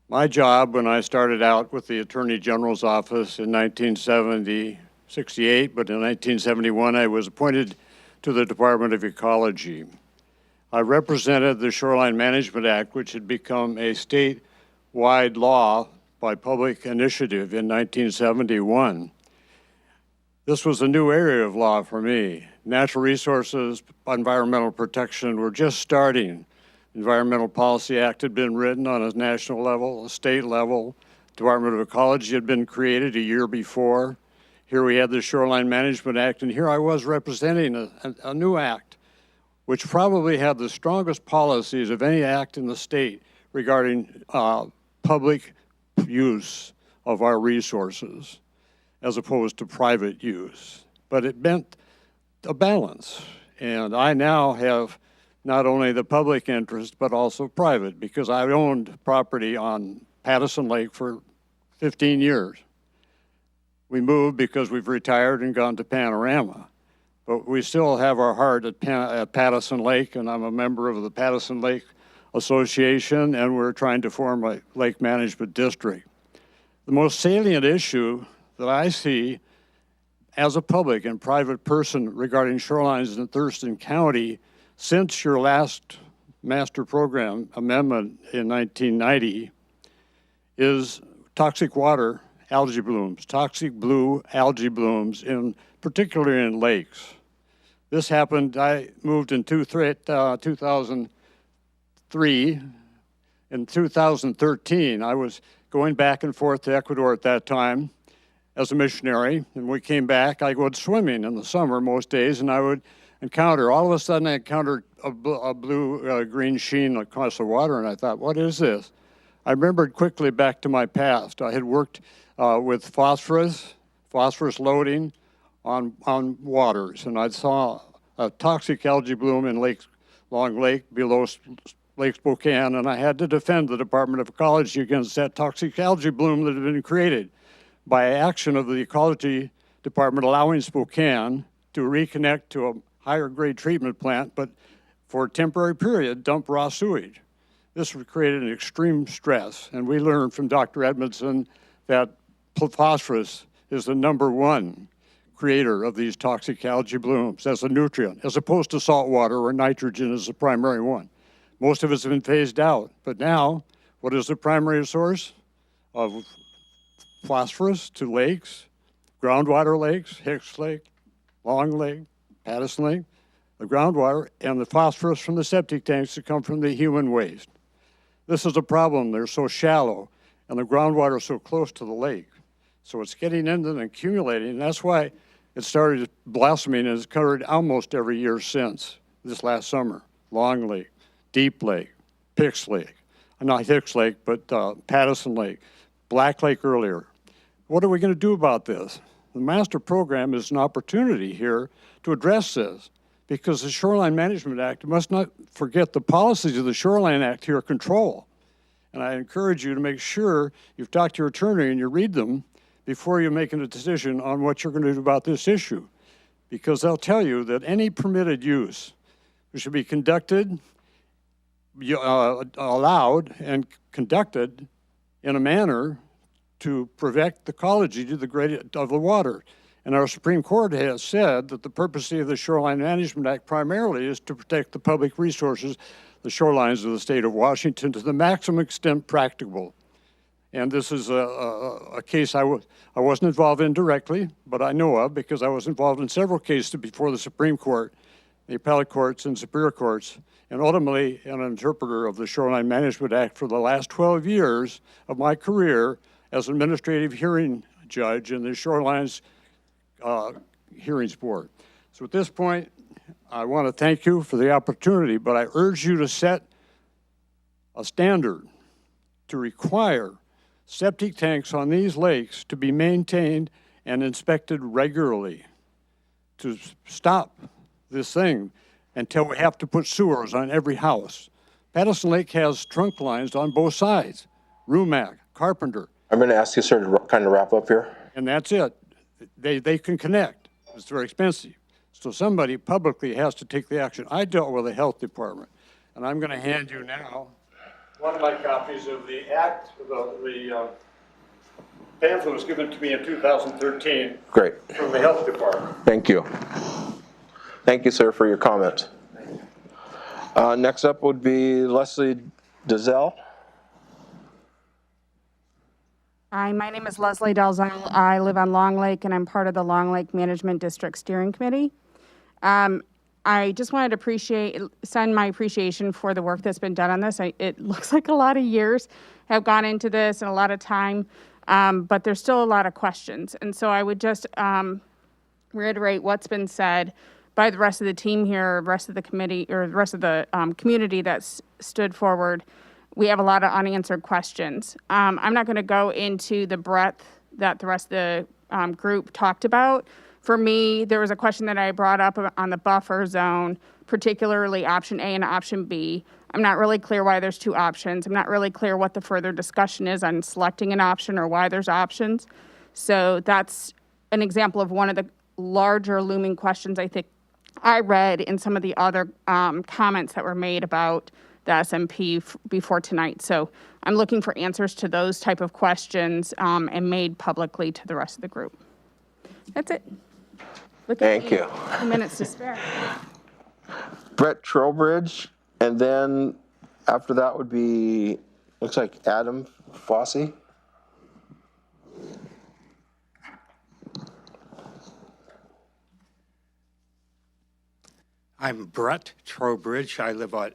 My job when I started out with the Attorney General's office in 1968, but in 1971 I was appointed to the Department of Ecology. I represented the Shoreline Management Act, which had become a state-wide law by public initiative in 1971. This was a new area of law for me. Natural resources, environmental protection were just starting. Environmental Policy Act had been written on a national level, a state level. Department of Ecology had been created a year before. Here we had the Shoreline Management Act, and here I was representing a new act, which probably had the strongest policies of any act in the state regarding public use of our resources as opposed to private use. But it meant a balance. And I now have not only the public interest, but also private, because I owned property on Pattison Lake for 15 years. We moved because we've retired and gone to Panorama. But we still have our heart at Pattison Lake, and I'm a member of the Pattison Lake Association, and we're trying to form a lake management district. The most salient issue that I see as a public and private person regarding shorelines in Thurston County since your last master program amendment in 1990 is toxic water algae blooms, toxic blue algae blooms, particularly in lakes. This happened, I moved in 2003. In 2013, I was going back and forth to Ecuador at that time as a missionary, and we came back. I would swimming in the summer most days, and I would encounter, all of a sudden I encountered a blue-green sheen across the water, and I thought, what is this? I remembered quickly back to my past. I had worked with phosphorus loading on waters, and I saw a toxic algae bloom in Long Lake below Lake Spokane, and I had to defend the Department of Ecology against that toxic algae bloom that had been created by action of the Ecology Department allowing Spokane to reconnect to a higher grade treatment plant, but for a temporary period, dump raw sewage. This created an extreme stress, and we learned from Dr. Edmondson that phosphorus is the #1 creator of these toxic algae blooms as a nutrient, as opposed to salt water where nitrogen is the primary one. Most of it's been phased out, but now, what is the primary source of phosphorus to lakes, groundwater lakes, Hicks Lake, Long Lake, Pattison Lake, the groundwater, and the phosphorus from the septic tanks that come from the human waste. This is a problem. They're so shallow, and the groundwater is so close to the lake. So it's getting into and accumulating, and that's why it started blossoming and has occurred almost every year since this last summer. Long Lake, Deep Lake, Hicks Lake, not Hicks Lake, but Pattison Lake, Black Lake earlier. What are we going to do about this? The master program is an opportunity here to address this, because the Shoreline Management Act, must not forget the policies of the Shoreline Act here control. And I encourage you to make sure you've talked to your attorney and you read them before you're making a decision on what you're going to do about this issue. Because they'll tell you that any permitted use should be conducted, allowed and conducted in a manner to protect the ecology to the gradient of the water. And our Supreme Court has said that the purpose of the Shoreline Management Act primarily is to protect the public resources, the shorelines of the state of Washington, to the maximum extent practicable. And this is a case I wasn't involved in directly, but I know of because I was involved in several cases before the Supreme Court, the appellate courts and superior courts, and ultimately an interpreter of the Shoreline Management Act for the last 12 years of my career as administrative hearing judge in the Shorelines Hearings Board. So at this point, I want to thank you for the opportunity, but I urge you to set a standard to require septic tanks on these lakes to be maintained and inspected regularly to stop this thing until we have to put sewers on every house. Patterson Lake has trunk lines on both sides, Rumac, Carpenter. I'm going to ask you, sir, to kind of wrap up here. And that's it. They can connect. It's very expensive. So somebody publicly has to take the action. I dealt with the health department, and I'm going to hand you now one of my copies of the act, the pamphlet was given to me in 2013. Great. From the health department. Thank you. Thank you, sir, for your comment. Next up would be Leslie Dezell. Hi, my name is Leslie Dalzell. I live on Long Lake, and I'm part of the Long Lake Management District Steering Committee. I just wanted to send my appreciation for the work that's been done on this. It looks like a lot of years have gone into this and a lot of time, but there's still a lot of questions. And so I would just reiterate what's been said by the rest of the team here, rest of the committee, or the rest of the community that's stood forward. We have a lot of unanswered questions. I'm not going to go into the breadth that the rest of the group talked about. For me, there was a question that I brought up on the buffer zone, particularly option A and option B. I'm not really clear why there's two options. I'm not really clear what the further discussion is on selecting an option or why there's options. So that's an example of one of the larger looming questions I think I read in some of the other comments that were made about the SMP before tonight. So I'm looking for answers to those type of questions and made publicly to the rest of the group. That's it. Thank you. 2 minutes to spare. Brett Trowbridge, and then after that would be, looks like Adam Fossey. I'm Brett Trowbridge. I live on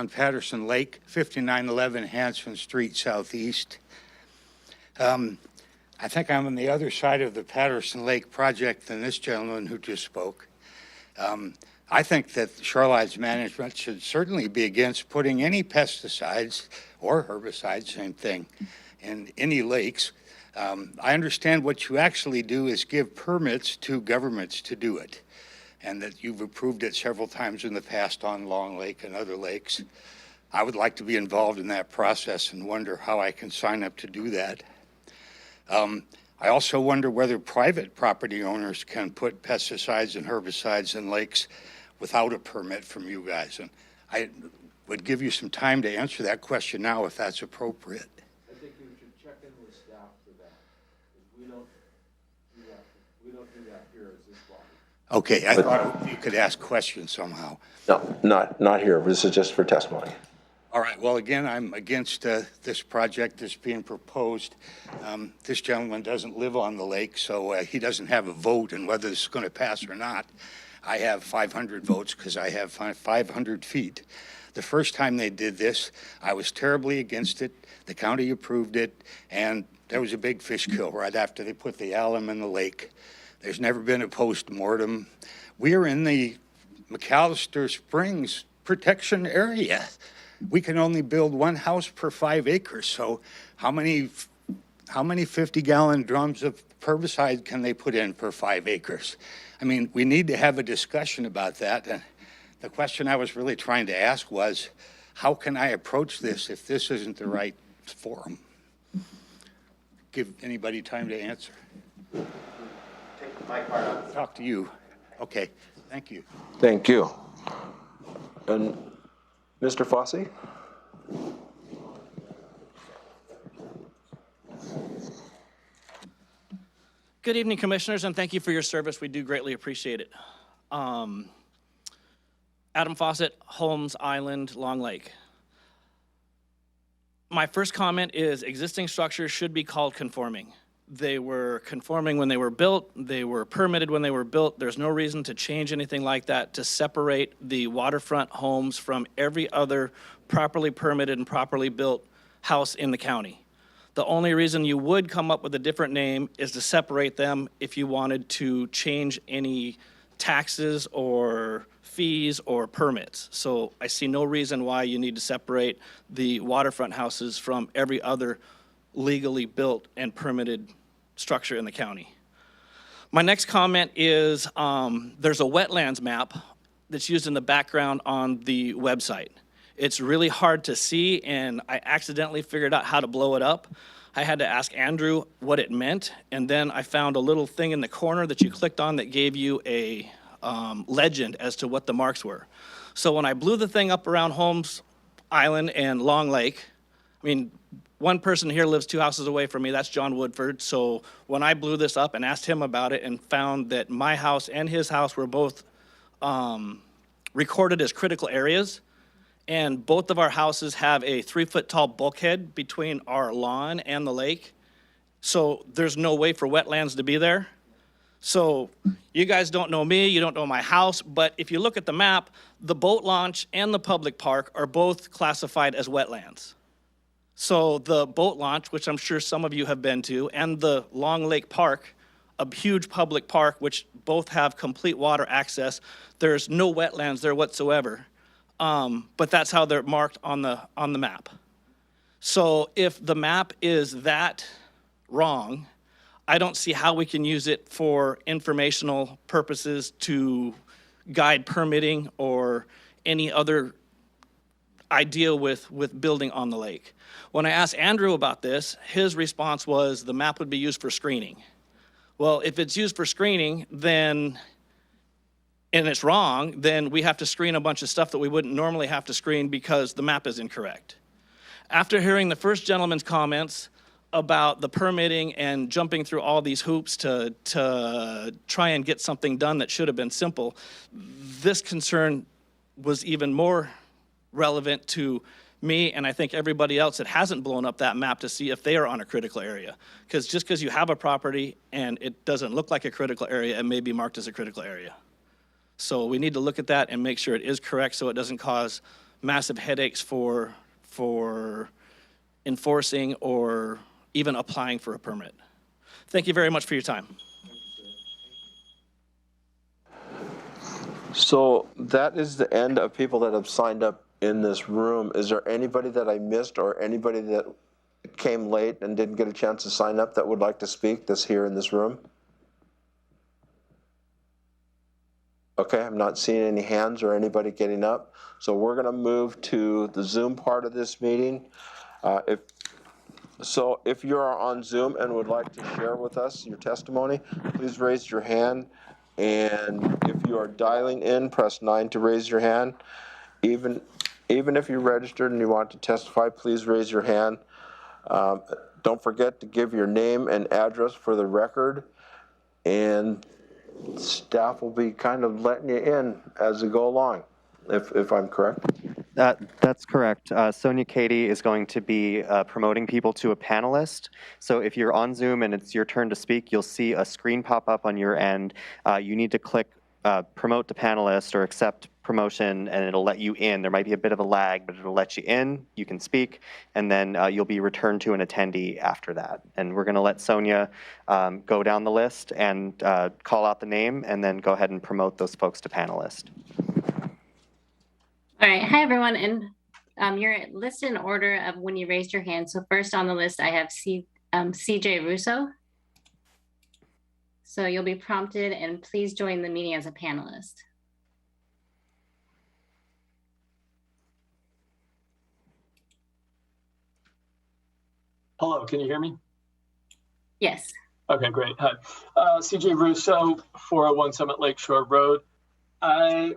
Patterson Lake, 5911 Hanson Street Southeast. I think I'm on the other side of the Patterson Lake project than this gentleman who just spoke. I think that Shoreline's management should certainly be against putting any pesticides or herbicides, same thing, in any lakes. I understand what you actually do is give permits to governments to do it, and that you've approved it several times in the past on Long Lake and other lakes. I would like to be involved in that process and wonder how I can sign up to do that. I also wonder whether private property owners can put pesticides and herbicides in lakes without a permit from you guys. And I would give you some time to answer that question now if that's appropriate. I think you should check in with staff for that. We don't do that here as this body. Okay, I thought you could ask questions somehow. No, not here. This is just for testimony. All right, well, again, I'm against this project that's being proposed. This gentleman doesn't live on the lake, so he doesn't have a vote in whether this is going to pass or not. I have 500 votes because I have 500 feet. The first time they did this, I was terribly against it. The county approved it, and there was a big fish kill right after they put the alum in the lake. There's never been a post-mortem. We are in the McAllister Springs protection area. We can only build one house per 5 acres. So how many 50-gallon drums of herbicide can they put in per 5 acres? I mean, we need to have a discussion about that. And the question I was really trying to ask was, how can I approach this if this isn't the right forum? Give anybody time to answer. Take my part out. Talk to you. Okay, thank you. Thank you. And Mr. Fossey? Good evening, Commissioners, and thank you for your service. We do greatly appreciate it. Adam Fawcett, Holmes Island, Long Lake. My first comment is existing structures should be called conforming. They were conforming when they were built. They were permitted when they were built. There's no reason to change anything like that to separate the waterfront homes from every other properly permitted and properly built house in the county. The only reason you would come up with a different name is to separate them if you wanted to change any taxes or fees or permits. So I see no reason why you need to separate the waterfront houses from every other legally built and permitted structure in the county. My next comment is there's a wetlands map that's used in the background on the website. It's really hard to see, and I accidentally figured out how to blow it up. I had to ask Andrew what it meant, and then I found a little thing in the corner that you clicked on that gave you a legend as to what the marks were. So when I blew the thing up around Holmes Island and Long Lake, I mean, one person here lives 2 houses away from me, that's John Woodford. So when I blew this up and asked him about it and found that my house and his house were both recorded as critical areas, and both of our houses have a 3-foot tall bulkhead between our lawn and the lake, so there's no way for wetlands to be there. So you guys don't know me, you don't know my house, but if you look at the map, the boat launch and the public park are both classified as wetlands. So the boat launch, which I'm sure some of you have been to, and the Long Lake Park, a huge public park, which both have complete water access, there's no wetlands there whatsoever. But that's how they're marked on the map. So if the map is that wrong, I don't see how we can use it for informational purposes to guide permitting or any other idea with building on the lake. When I asked Andrew about this, his response was the map would be used for screening. Well, if it's used for screening, then, and it's wrong, then we have to screen a bunch of stuff that we wouldn't normally have to screen because the map is incorrect. After hearing the first gentleman's comments about the permitting and jumping through all these hoops to try and get something done that should have been simple, this concern was even more relevant to me and I think everybody else that hasn't blown up that map to see if they are on a critical area. Because just because you have a property and it doesn't look like a critical area, it may be marked as a critical area. So we need to look at that and make sure it is correct so it doesn't cause massive headaches for enforcing or even applying for a permit. Thank you very much for your time. So that is the end of people that have signed up in this room. Is there anybody that I missed or anybody that came late and didn't get a chance to sign up that would like to speak that's here in this room? Okay, I'm not seeing any hands or anybody getting up. So we're going to move to the Zoom part of this meeting. If you are on Zoom and would like to share with us your testimony, please raise your hand. And if you are dialing in, press 9 to raise your hand. Even if you're registered and you want to testify, please raise your hand. Don't forget to give your name and address for the record. And staff will be kind of letting you in as we go along, if I'm correct. That's correct. Sonia Cody is going to be promoting people to a panelist. So if you're on Zoom and it's your turn to speak, you'll see a screen pop up on your end. You need to click promote to panelist or accept promotion and it'll let you in. There might be a bit of a lag, but it'll let you in, you can speak, and then you'll be returned to an attendee after that. And we're going to let Sonia go down the list and call out the name and then go ahead and promote those folks to panelist. All right. Hi, everyone. And you're listed in order of when you raised your hand. So first on the list, I have CJ Russo. So you'll be prompted and please join the meeting as a panelist. Hello, can you hear me? Yes. Okay, great. Hi. CJ Russo, 401 Summit Lakeshore Road. I'm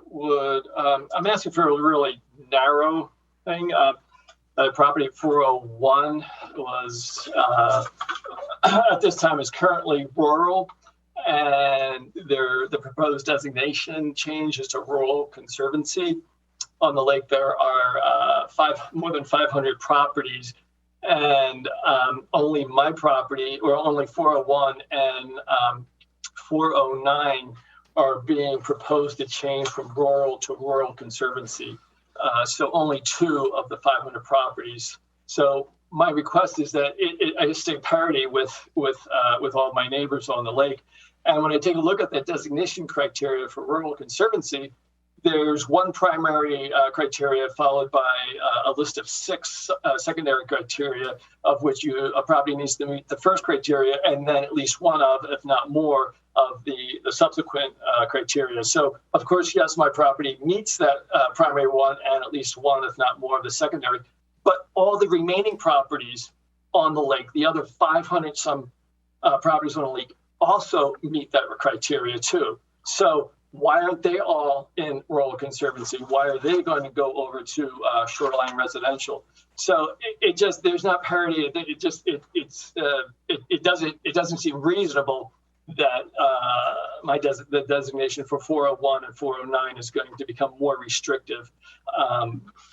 asking for a really narrow thing. Property 401 was, at this time, is currently rural, and the proposed designation change is to rural conservancy. On the lake, there are more than 500 properties, and only my property, or only 401 and 409 are being proposed to change from rural to rural conservancy. So only 2 of the 500 properties. So my request is that I stay parity with all my neighbors on the lake. And when I take a look at the designation criteria for rural conservancy, there's one primary criteria followed by a list of 6 secondary criteria, of which a property needs to meet the first criteria and then at least one of, if not more, of the subsequent criteria. So, of course, yes, my property meets that primary one and at least one, if not more, of the secondary. But all the remaining properties on the lake, the other 500 some properties on the lake, also meet that criteria too. So why aren't they all in rural conservancy? Why are they going to go over to shoreline residential? So it just, there's not parity. It doesn't seem reasonable that the designation for 401 and 409 is going to become more restrictive.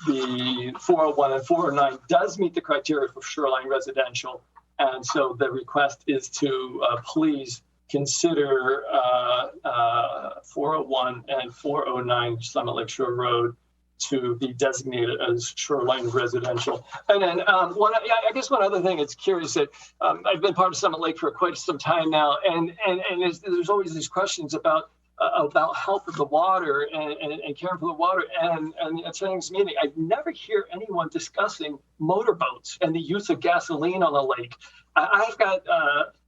The 401 and 409 does meet the criteria for shoreline residential, and so the request is to please consider 401 and 409 Summit Lakeshore Road to be designated as shoreline residential. And then I guess one other thing, it's curious that I've been part of Summit Lake for quite some time now, and there's always these questions about health of the water and caring for the water. And at tonight's meeting, I never hear anyone discussing motorboats and the use of gasoline on the lake. I've got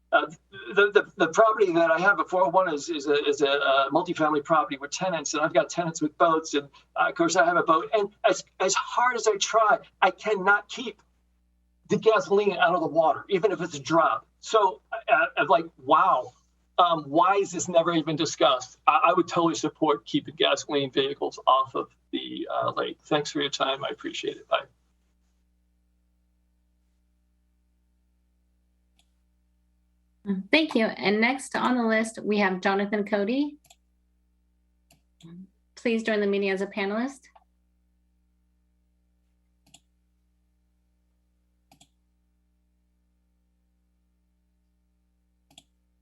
the property that I have at 401 is a multifamily property with tenants, and I've got tenants with boats, and of course I have a boat. And as hard as I try, I cannot keep the gasoline out of the water, even if it's a drop. So I'm like, wow, why is this never even discussed? I would totally support keeping gasoline vehicles off of the lake. Thanks for your time. I appreciate it. Bye. Thank you. And next on the list, we have Jonathan Cody. Please join the meeting as a panelist.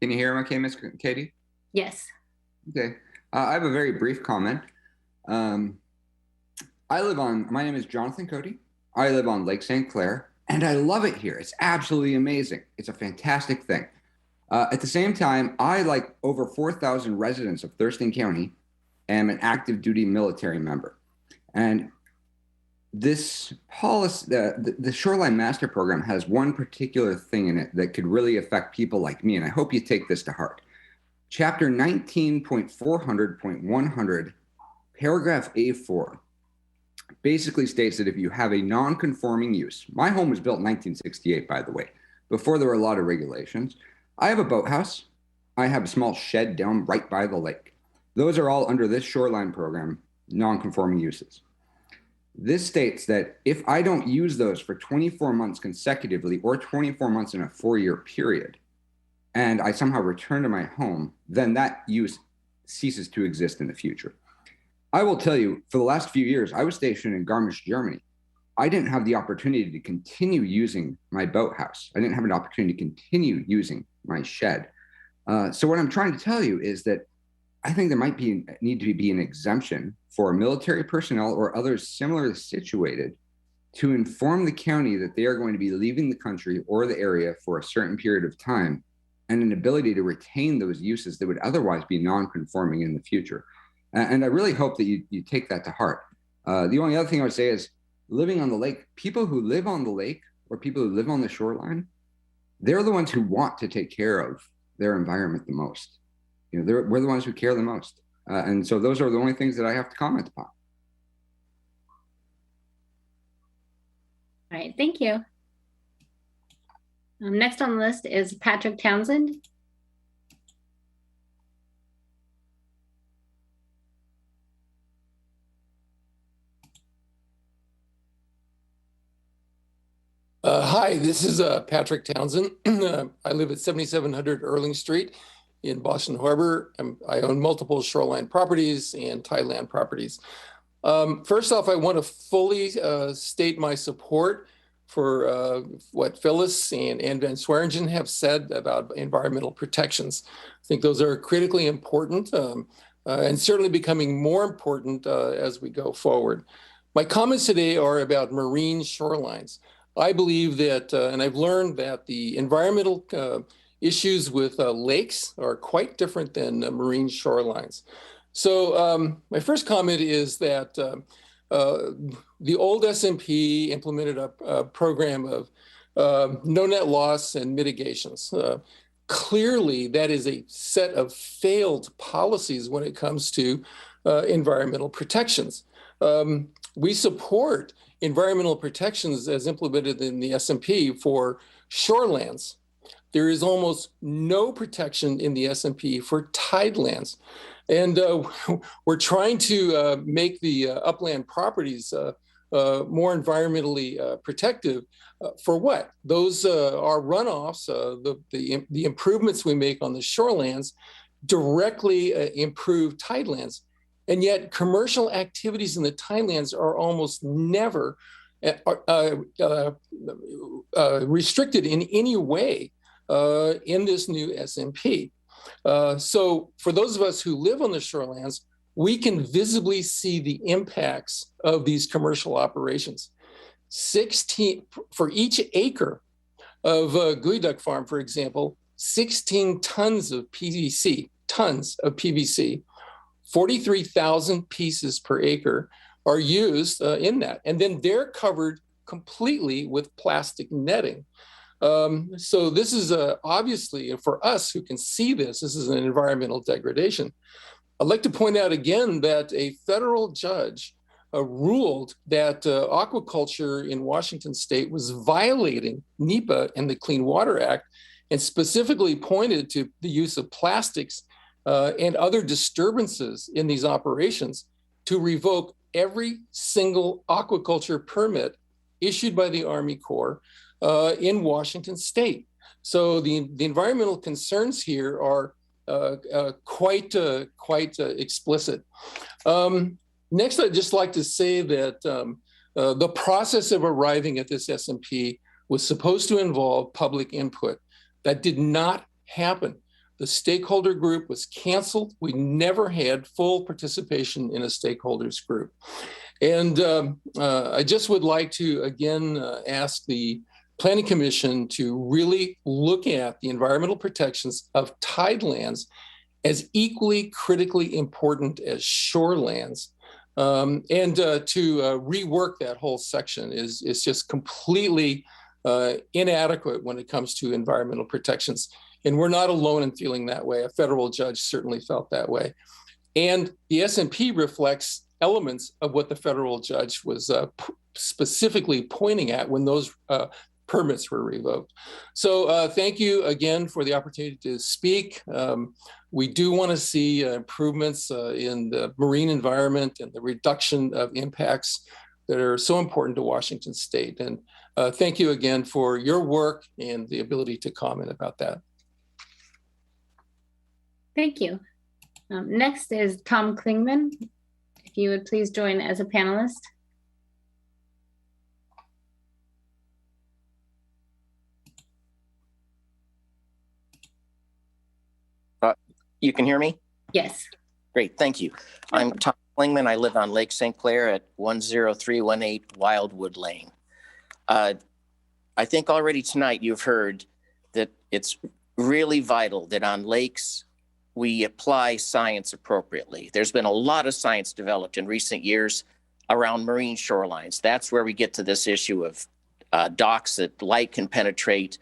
Can you hear him okay, Ms. Katie? Yes. Okay. I have a very brief comment. My name is Jonathan Cody. I live on Lake St. Clair, and I love it here. It's absolutely amazing. It's a fantastic thing. At the same time, I, like over 4,000 residents of Thurston County, am an active duty military member. And this policy, the Shoreline Master Program has one particular thing in it that could really affect people like me, and I hope you take this to heart. Chapter 19.400.100, paragraph A4, basically states that if you have a non-conforming use, my home was built in 1968, by the way, before there were a lot of regulations. I have a boathouse. I have a small shed down right by the lake. Those are all under this shoreline program, non-conforming uses. This states that if I don't use those for 24 months consecutively or 24 months in a 4-year period, and I somehow return to my home, then that use ceases to exist in the future. I will tell you, for the last few years, I was stationed in Garmisch, Germany. I didn't have the opportunity to continue using my boathouse. I didn't have an opportunity to continue using my shed. So what I'm trying to tell you is that I think there might need to be an exemption for military personnel or others similarly situated to inform the county that they are going to be leaving the country or the area for a certain period of time, and an ability to retain those uses that would otherwise be non-conforming in the future. And I really hope that you take that to heart. The only other thing I would say is living on the lake, people who live on the lake or people who live on the shoreline, they're the ones who want to take care of their environment the most. You know, we're the ones who care the most. And so those are the only things that I have to comment upon. All right, thank you. Next on the list is Patrick Townsend. Hi, this is Patrick Townsend. I live at 7700 Erling Street in Boston Harbor. I own multiple shoreline properties and tideland properties. First off, I want to fully state my support for what Phyllis and Ann Van Swearingen have said about environmental protections. I think those are critically important and certainly becoming more important as we go forward. My comments today are about marine shorelines. I believe that, and I've learned that the environmental issues with lakes are quite different than marine shorelines. So my first comment is that the old SMP implemented a program of no net loss and mitigations. Clearly, that is a set of failed policies when it comes to environmental protections. We support environmental protections as implemented in the SMP for shorelands. There is almost no protection in the SMP for tidelands. And we're trying to make the upland properties more environmentally protective. For what? Those are runoffs, the improvements we make on the shorelands directly improve tidelands. And yet commercial activities in the tidelands are almost never restricted in any way in this new SMP. So for those of us who live on the shorelands, we can visibly see the impacts of these commercial operations. 16 for each acre of geoduck farm, for example, 16 tons of PVC, 43,000 pieces per acre are used in that. And then they're covered completely with plastic netting. So this is obviously, for us who can see this is an environmental degradation. I'd like to point out again that a federal judge ruled that aquaculture in Washington state was violating NEPA and the Clean Water Act, and specifically pointed to the use of plastics and other disturbances in these operations to revoke every single aquaculture permit issued by the Army Corps in Washington state. So the environmental concerns here are quite explicit. Next, I'd just like to say that the process of arriving at this SMP was supposed to involve public input. That did not happen. The stakeholder group was canceled. We never had full participation in a stakeholders group. And I just would like to, again, ask the Planning Commission to really look at the environmental protections of tidelands as equally critically important as shorelands. And to rework that whole section is just completely inadequate when it comes to environmental protections. And we're not alone in feeling that way. A federal judge certainly felt that way. And the SMP reflects elements of what the federal judge was specifically pointing at when those permits were revoked. So thank you again for the opportunity to speak. We do want to see improvements in the marine environment and the reduction of impacts that are so important to Washington state. And thank you again for your work and the ability to comment about that. Thank you. Next is Tom Klingman. If you would please join as a panelist. You can hear me? Yes. Great, thank you. I'm Tom Klingman. I live on Lake St. Clair at 10318 Wildwood Lane. I think already tonight you've heard that it's really vital that on lakes we apply science appropriately. There's been a lot of science developed in recent years around marine shorelines. That's where we get to this issue of docks that light can penetrate,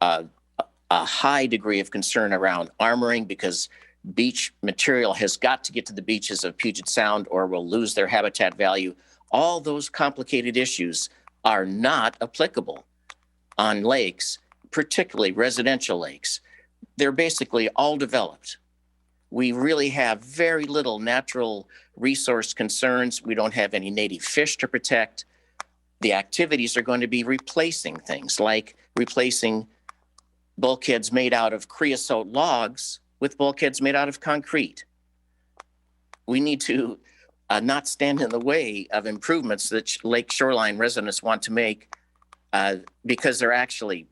a high degree of concern around armoring because beach material has got to get to the beaches of Puget Sound or will lose their habitat value. All those complicated issues are not applicable on lakes, particularly residential lakes. They're basically all developed. We really have very little natural resource concerns. We don't have any native fish to protect. The activities are going to be replacing things like replacing bulkheads made out of creosote logs with bulkheads made out of concrete. We need to not stand in the way of improvements that lake shoreline residents want to make because they're actually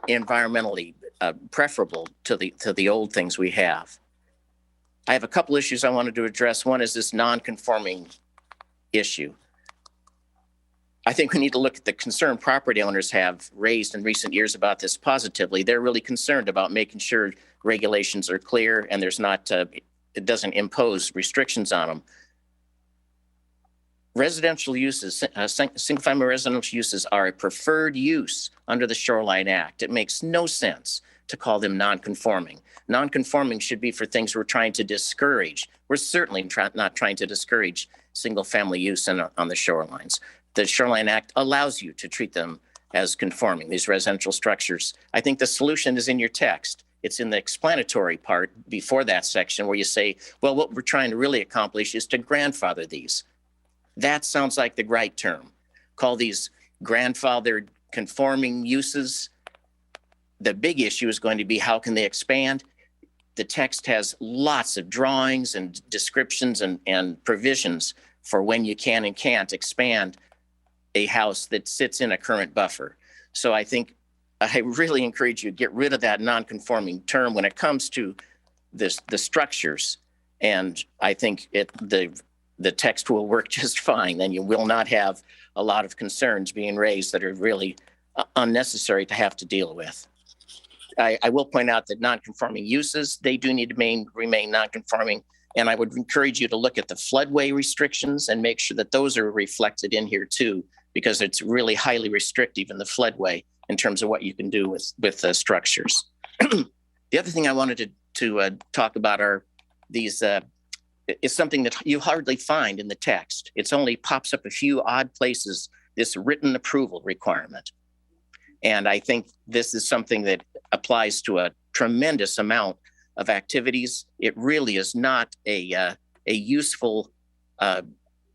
environmentally preferable to the old things we have. I have a couple issues I wanted to address. One is this non-conforming issue. I think we need to look at the concern property owners have raised in recent years about this positively. They're really concerned about making sure regulations are clear and there's not, it doesn't impose restrictions on them. Residential uses, single-family residential uses are a preferred use under the Shoreline Act. It makes no sense to call them non-conforming. Non-conforming should be for things we're trying to discourage. We're certainly not trying to discourage single-family use on the shorelines. The Shoreline Act allows you to treat them as conforming, these residential structures. I think the solution is in your text. It's in the explanatory part before that section where you say, well, what we're trying to really accomplish is to grandfather these. That sounds like the right term. Call these grandfathered conforming uses. The big issue is going to be how can they expand? The text has lots of drawings and descriptions and provisions for when you can and can't expand a house that sits in a current buffer. So I think I really encourage you to get rid of that non-conforming term when it comes to the structures. And I think the text will work just fine. Then you will not have a lot of concerns being raised that are really unnecessary to have to deal with. I will point out that non-conforming uses, they do need to remain non-conforming. And I would encourage you to look at the floodway restrictions and make sure that those are reflected in here too, because it's really highly restrictive in the floodway in terms of what you can do with structures. The other thing I wanted to talk about are these, is something that you hardly find in the text. It's only pops up a few odd places, this written approval requirement. And I think this is something that applies to a tremendous amount of activities. It really is not a useful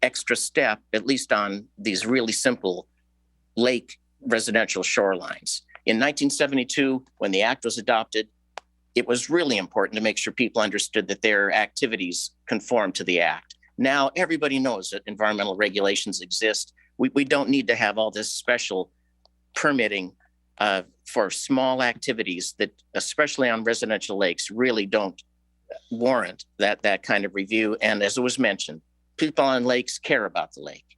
extra step, at least on these really simple lake residential shorelines. In 1972, when the act was adopted, it was really important to make sure people understood that their activities conform to the act. Now everybody knows that environmental regulations exist. We don't need to have all this special permitting for small activities that, especially on residential lakes, really don't warrant that kind of review. And as it was mentioned, people on lakes care about the lake.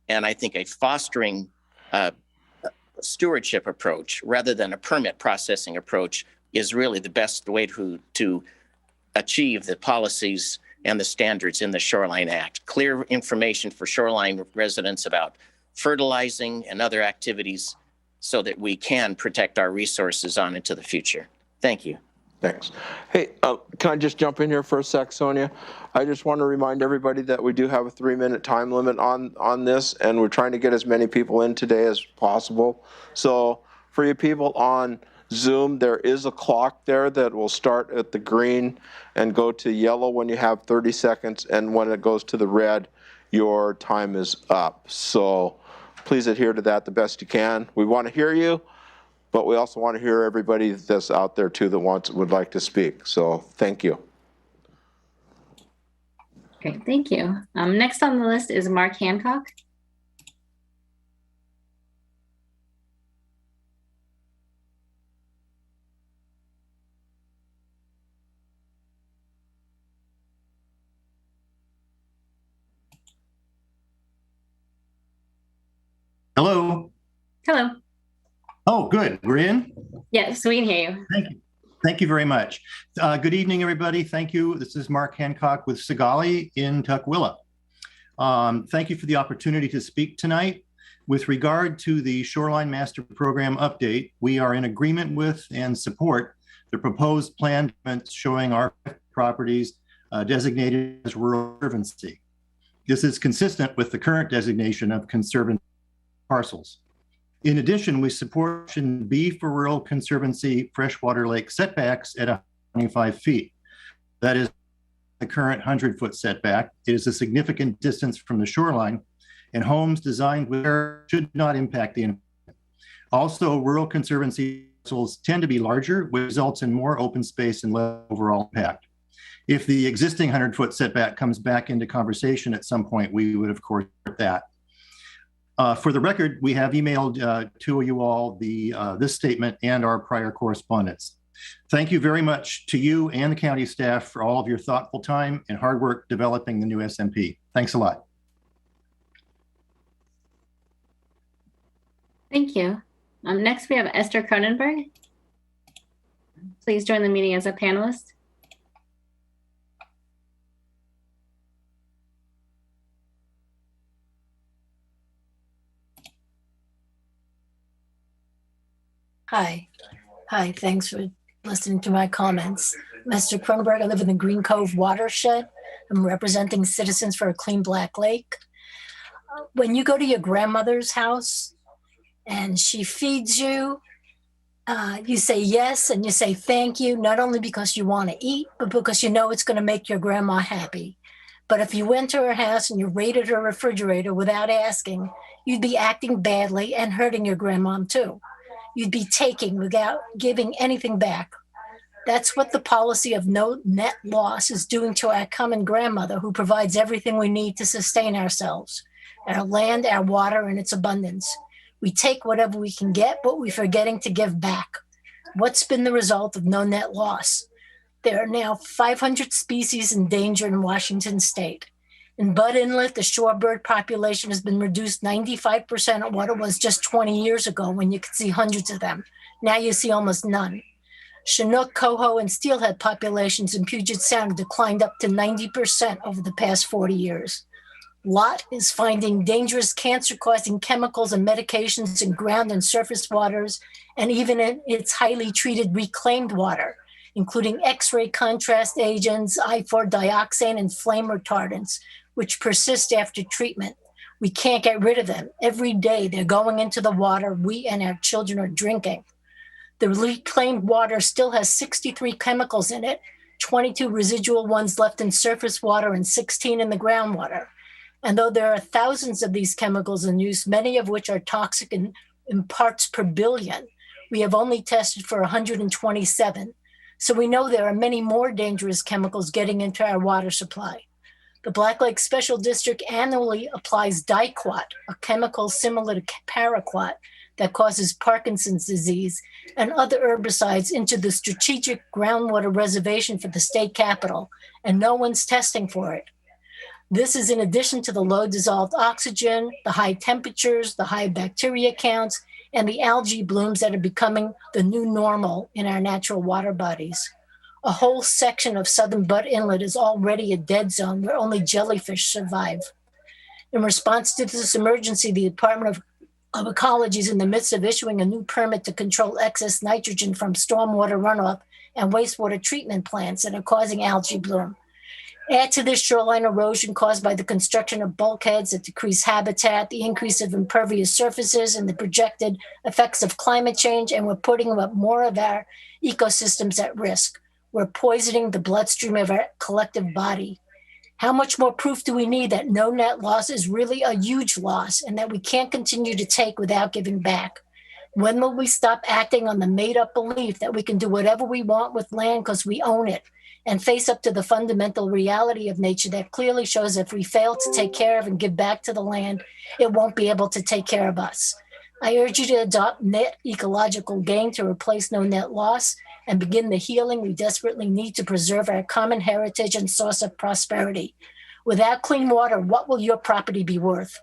And I think a fostering stewardship approach rather than a permit processing approach is really the best way to achieve the policies and the standards in the Shoreline Act. Clear information for shoreline residents about fertilizing and other activities so that we can protect our resources on into the future. Thank you. Thanks. Hey, can I just jump in here for a sec, Sonia? I just want to remind everybody that we do have a 3-minute time limit on this, and we're trying to get as many people in today as possible. So for you people on Zoom, there is a clock there that will start at the green and go to yellow when you have 30 seconds, and when it goes to the red, your time is up. So please adhere to that the best you can. We want to hear you, but we also want to hear everybody that's out there too that would like to speak. So thank you. Great, thank you. Next on the list is Mark Hancock. Hello. Hello. Oh, good. We're in? Yes, we can hear you. Thank you. Thank you very much. Good evening, everybody. Thank you. This is Mark Hancock with Sigali in Tukwila. Thank you for the opportunity to speak tonight. With regard to the Shoreline Master Program update, we are in agreement with and support the proposed plan showing our properties designated as rural conservancy. This is consistent with the current designation of conservancy parcels. In addition, we support option B for rural conservancy freshwater lake setbacks at 125 feet. That is the current 100-foot setback. It is a significant distance from the shoreline, and homes designed where should not impact the environment. Also, rural conservancy parcels tend to be larger, which results in more open space and less overall impact. If the existing 100-foot setback comes back into conversation at some point, we would, of course, support that. For the record, we have emailed to you all this statement and our prior correspondence. Thank you very much to you and the county staff for all of your thoughtful time and hard work developing the new SMP. Thanks a lot. Thank you. Next, we have Esther Cronenberg. Please join the meeting as a panelist. Hi. Hi, thanks for listening to my comments. Mr. Cronenberg, I live in the Green Cove watershed. I'm representing Citizens for a Clean Black Lake. When you go to your grandmother's house and she feeds you, you say yes and you say thank you, not only because you want to eat, but because you know it's going to make your grandma happy. But if you went to her house and you raided her refrigerator without asking, you'd be acting badly and hurting your grandmom too. You'd be taking without giving anything back. That's what the policy of no net loss is doing to our common grandmother who provides everything we need to sustain ourselves, our land, our water, and its abundance. We take whatever we can get, but we're forgetting to give back. What's been the result of no net loss? There are now 500 species in danger in Washington state. In Bud Inlet, the shorebird population has been reduced 95% of what it was just 20 years ago when you could see hundreds of them. Now you see almost none. Chinook, coho, and steelhead populations in Puget Sound declined up to 90% over the past 40 years. Lot is finding dangerous cancer-causing chemicals and medications in ground and surface waters, and even in its highly treated reclaimed water, including X-ray contrast agents, I4-dioxane, and flame retardants, which persist after treatment. We can't get rid of them. Every day they're going into the water we and our children are drinking. The reclaimed water still has 63 chemicals in it, 22 residual ones left in surface water and 16 in the groundwater. And though there are thousands of these chemicals in use, many of which are toxic in parts per billion, we have only tested for 127. So we know there are many more dangerous chemicals getting into our water supply. The Black Lake Special District annually applies diquat, a chemical similar to paraquat that causes Parkinson's disease, and other herbicides into the strategic groundwater reservation for the state capital, and no one's testing for it. This is in addition to the low dissolved oxygen, the high temperatures, the high bacteria counts, and the algae blooms that are becoming the new normal in our natural water bodies. A whole section of southern Bud Inlet is already a dead zone where only jellyfish survive. In response to this emergency, the Department of Ecology is in the midst of issuing a new permit to control excess nitrogen from stormwater runoff and wastewater treatment plants that are causing algae bloom. Add to this shoreline erosion caused by the construction of bulkheads that decrease habitat, the increase of impervious surfaces, and the projected effects of climate change, and we're putting up more of our ecosystems at risk. We're poisoning the bloodstream of our collective body. How much more proof do we need that no net loss is really a huge loss and that we can't continue to take without giving back? When will we stop acting on the made-up belief that we can do whatever we want with land because we own it, and face up to the fundamental reality of nature that clearly shows if we fail to take care of and give back to the land, it won't be able to take care of us? I urge you to adopt net ecological gain to replace no net loss and begin the healing we desperately need to preserve our common heritage and source of prosperity. Without clean water, what will your property be worth?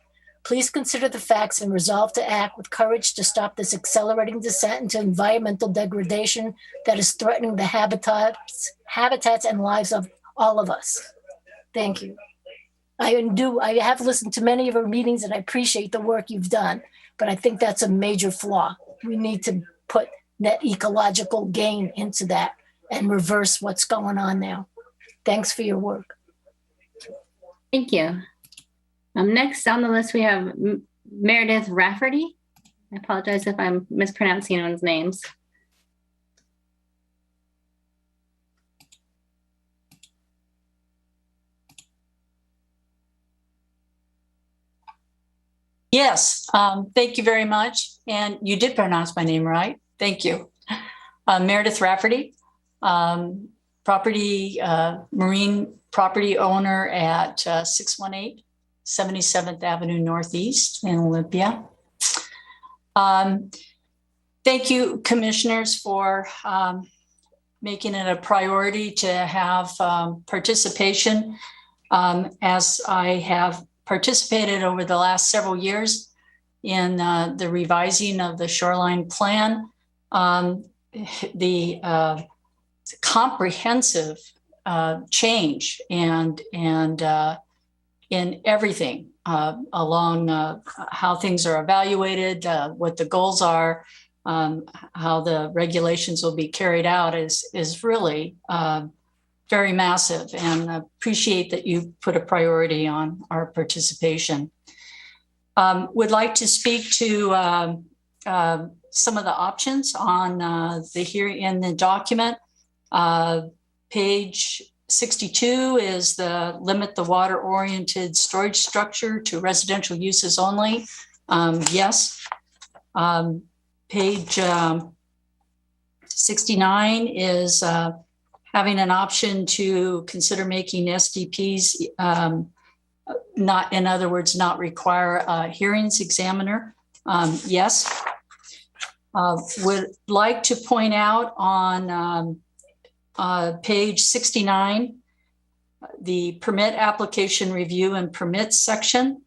Please consider the facts and resolve to act with courage to stop this accelerating descent into environmental degradation that is threatening the habitats and lives of all of us. Thank you. I have listened to many of your meetings and I appreciate the work you've done, but I think that's a major flaw. We need to put net ecological gain into that and reverse what's going on now. Thanks for your work. Thank you. Next on the list, we have Meredith Rafferty. I apologize if I'm mispronouncing anyone's names. Yes, thank you very much. And you did pronounce my name right. Thank you. Meredith Rafferty, marine property owner at 618 77th Avenue Northeast in Olympia. Thank you, commissioners, for making it a priority to have participation. As I have participated over the last several years in the revising of the shoreline plan. The comprehensive change and in everything along how things are evaluated, what the goals are, how the regulations will be carried out is really very massive, and appreciate that you put a priority on our participation. Would like to speak to some of the options on the here in the document. Page 62 is the limit the water-oriented storage structure to residential uses only. Yes. Page 69 is having an option to consider making SDPs not, in other words, not require a hearings examiner. Yes. Would like to point out on page 69, the permit application review and permits section.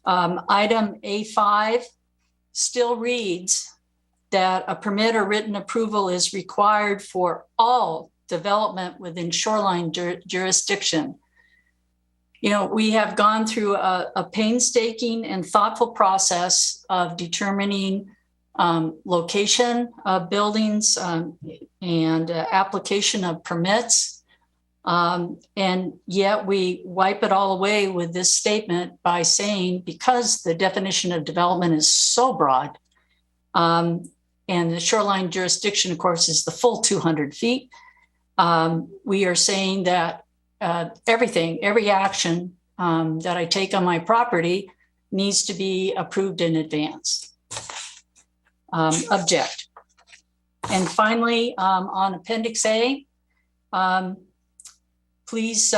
Item A5 still reads that a permit or written approval is required for all development within shoreline jurisdiction. You know, we have gone through a painstaking and thoughtful process of determining location of buildings and application of permits. And yet we wipe it all away with this statement by saying, because the definition of development is so broad, and the shoreline jurisdiction, of course, is the full 200 feet, we are saying that every action that I take on my property needs to be approved in advance. Object. And finally, on Appendix A, please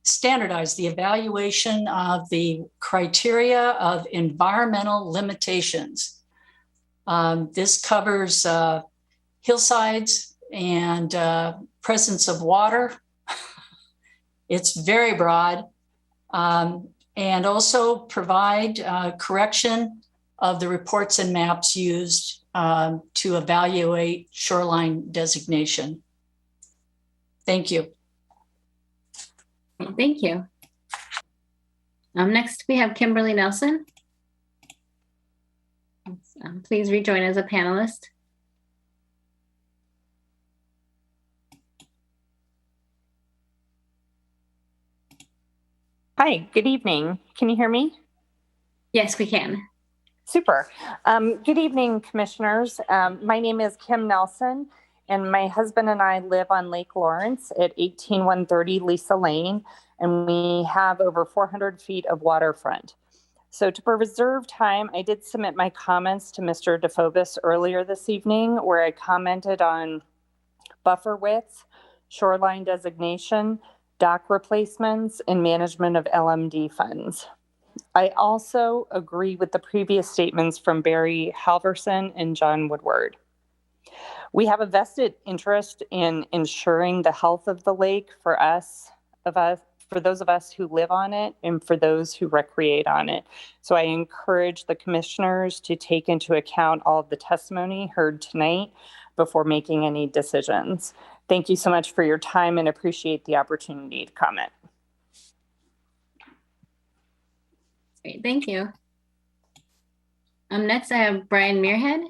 standardize the evaluation of the criteria of environmental limitations. This covers hillsides and presence of water. It's very broad, and also provide correction of the reports and maps used to evaluate shoreline designation. Thank you. Thank you. Next, we have Kimberly Nelson. Please rejoin as a panelist. Hi, good evening. Can you hear me? Yes, we can. Super. Good evening, commissioners. My name is Kim Nelson, and my husband and I live on Lake Lawrence at 18130 Lisa Lane, and we have over 400 feet of waterfront. So to preserve time, I did submit my comments to Mr. DeFobis earlier this evening, where I commented on buffer width, shoreline designation, dock replacements, and management of LMD funds. I also agree with the previous statements from Barry Halverson and John Woodward. We have a vested interest in ensuring the health of the lake for those of us who live on it and for those who recreate on it. So I encourage the commissioners to take into account all of the testimony heard tonight before making any decisions. Thank you so much for your time and appreciate the opportunity to comment. Great, thank you. Next, I have Brian Muirhead.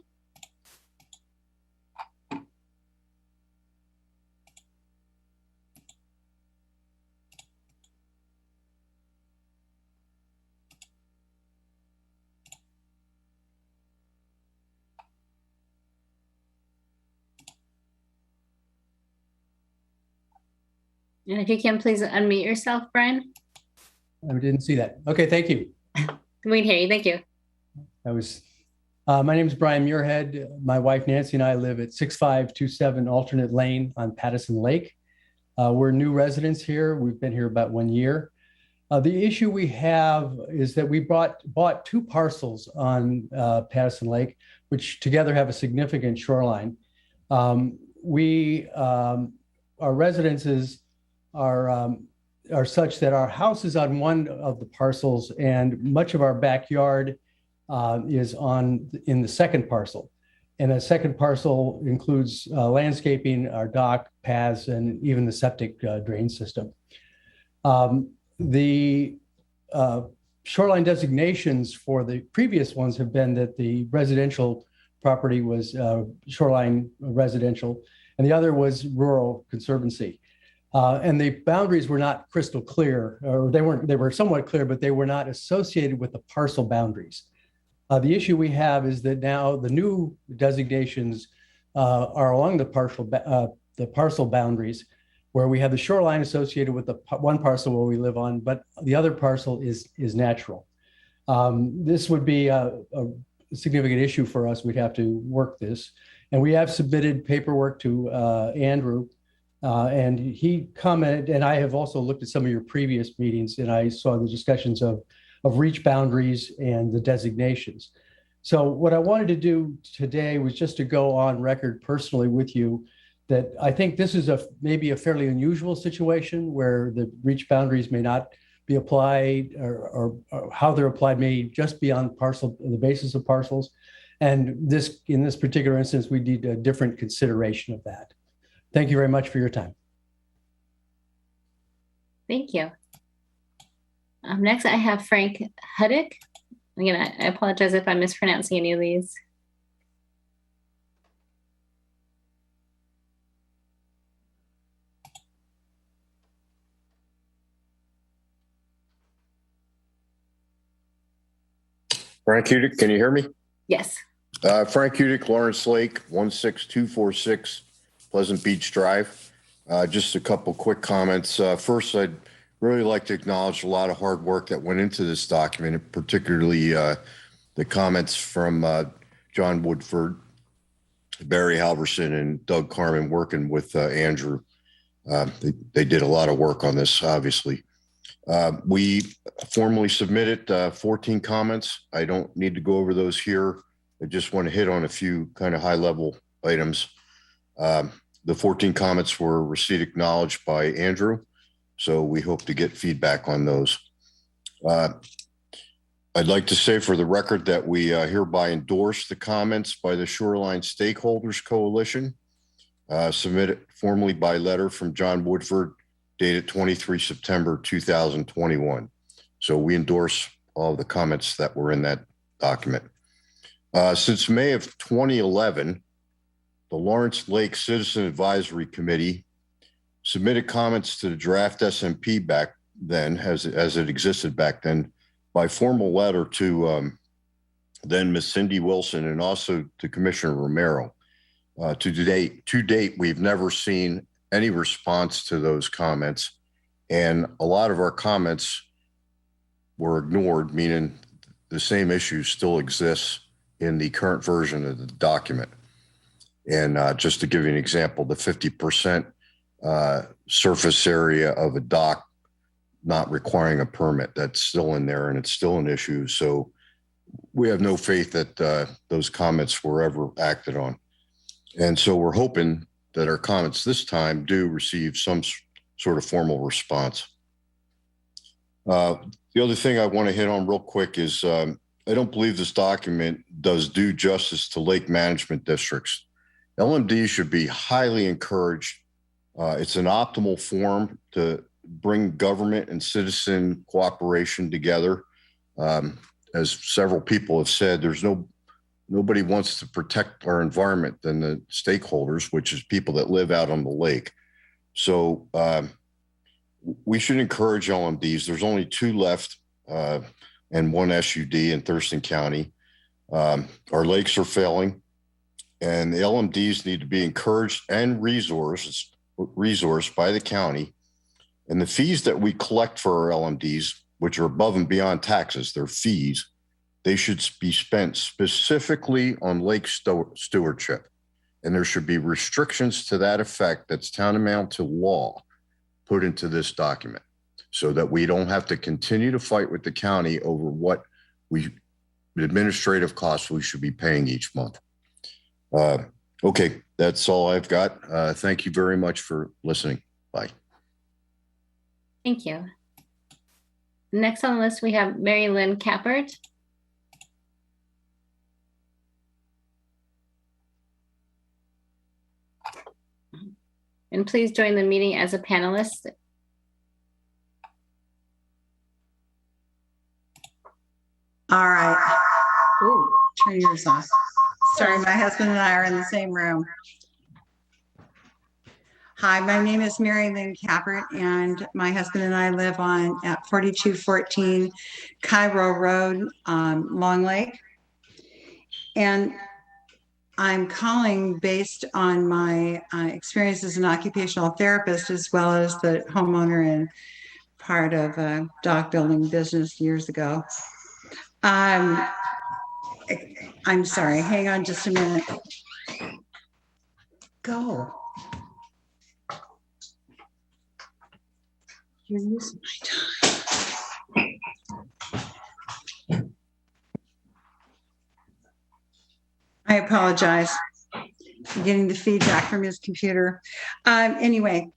And if you can, please unmute yourself, Brian. I didn't see that. Okay, thank you. We can hear you. Thank you. My name is Brian Muirhead. My wife Nancy and I live at 6527 Alternate Lane on Patterson Lake. We're new residents here. We've been here about 1 year. The issue we have is that we bought two parcels on Patterson Lake, which together have a significant shoreline. Our residences are such that our house is on one of the parcels, and much of our backyard is in the second parcel. And that second parcel includes landscaping, our dock, paths, and even the septic drain system. The shoreline designations for the previous ones have been that the residential property was Shoreline Residential, and the other was Rural Conservancy. And the boundaries were not crystal clear, or they were somewhat clear, but they were not associated with the parcel boundaries. The issue we have is that now the new designations are along the parcel boundaries, where we have the shoreline associated with the one parcel where we live on, but the other parcel is natural. This would be a significant issue for us. We'd have to work this. And we have submitted paperwork to Andrew, and he commented, and I have also looked at some of your previous meetings, and I saw the discussions of reach boundaries and the designations. So what I wanted to do today was just to go on record personally with you that I think this is maybe a fairly unusual situation where the reach boundaries may not be applied, or how they're applied may just be on the basis of parcels. And in this particular instance, we need a different consideration of that. Thank you very much for your time. Thank you. Next, I have Frank Huddick. Again, I apologize if I'm mispronouncing any of these. Frank Huddick, can you hear me? Yes. Frank Huddick, Lawrence Lake, 16246 Pleasant Beach Drive. Just a couple quick comments. First, I'd really like to acknowledge a lot of hard work that went into this document, particularly the comments from John Woodford, Barry Halverson, and Doug Carmen working with Andrew. They did a lot of work on this, obviously. We formally submitted 14 comments. I don't need to go over those here. I just want to hit on a few kind of high-level items. The 14 comments were received acknowledged by Andrew, so we hope to get feedback on those. I'd like to say for the record that we hereby endorse the comments by the Shoreline Stakeholders Coalition, submitted formally by letter from John Woodford, dated 23 September 2021. So we endorse all the comments that were in that document. Since May of 2011, the Lawrence Lake Citizen Advisory Committee submitted comments to the draft SMP back then, as it existed back then, by formal letter to then Ms. Cindy Wilson and also to Commissioner Romero. To date, we've never seen any response to those comments, and a lot of our comments were ignored, meaning the same issue still exists in the current version of the document. And just to give you an example, the 50% surface area of a dock not requiring a permit, that's still in there and it's still an issue. So we have no faith that those comments were ever acted on. And so we're hoping that our comments this time do receive some sort of formal response. The other thing I want to hit on real quick is I don't believe this document does due justice to lake management districts. LMD should be highly encouraged. It's an optimal forum to bring government and citizen cooperation together. As several people have said, nobody wants to protect our environment than the stakeholders, which is people that live out on the lake. So we should encourage LMDs. There's only 2 left and 1 SUD in Thurston County. Our lakes are failing, and the LMDs need to be encouraged and resourced by the county. And the fees that we collect for our LMDs, which are above and beyond taxes, they're fees, they should be spent specifically on lake stewardship. And there should be restrictions to that effect that's tantamount to law put into this document so that we don't have to continue to fight with the county over what the administrative costs we should be paying each month. Okay, that's all I've got. Thank you very much for listening. Bye. Thank you. Next on the list, we have Mary Lynn Capert. And please join the meeting as a panelist. All right. Ooh, turn yours off. Sorry, my husband and I are in the same room. Hi, my name is Lynn Capert, and my husband and I live at 4214 Cairo Road, Long Lake. And I'm calling based on my experience as an occupational therapist, as well as the homeowner and part of a dock building business years ago. I'm sorry, hang on just a minute. Go. You're using my time. I apologize. I'm getting the feedback from his computer. Anyway,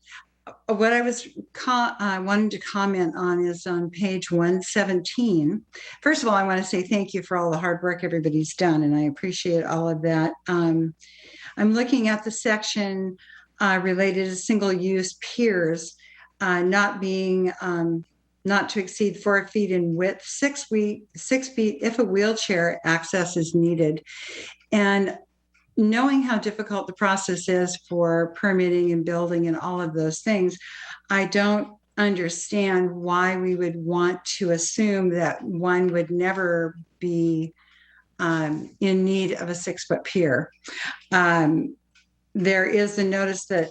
what I was wanting to comment on is on page 117. First of all, I want to say thank you for all the hard work everybody's done, and I appreciate all of that. I'm looking at the section related to single-use piers not to exceed 4 feet in width, 6 feet if a wheelchair access is needed. And knowing how difficult the process is for permitting and building and all of those things, I don't understand why we would want to assume that one would never be in need of a 6-foot pier. There is a notice that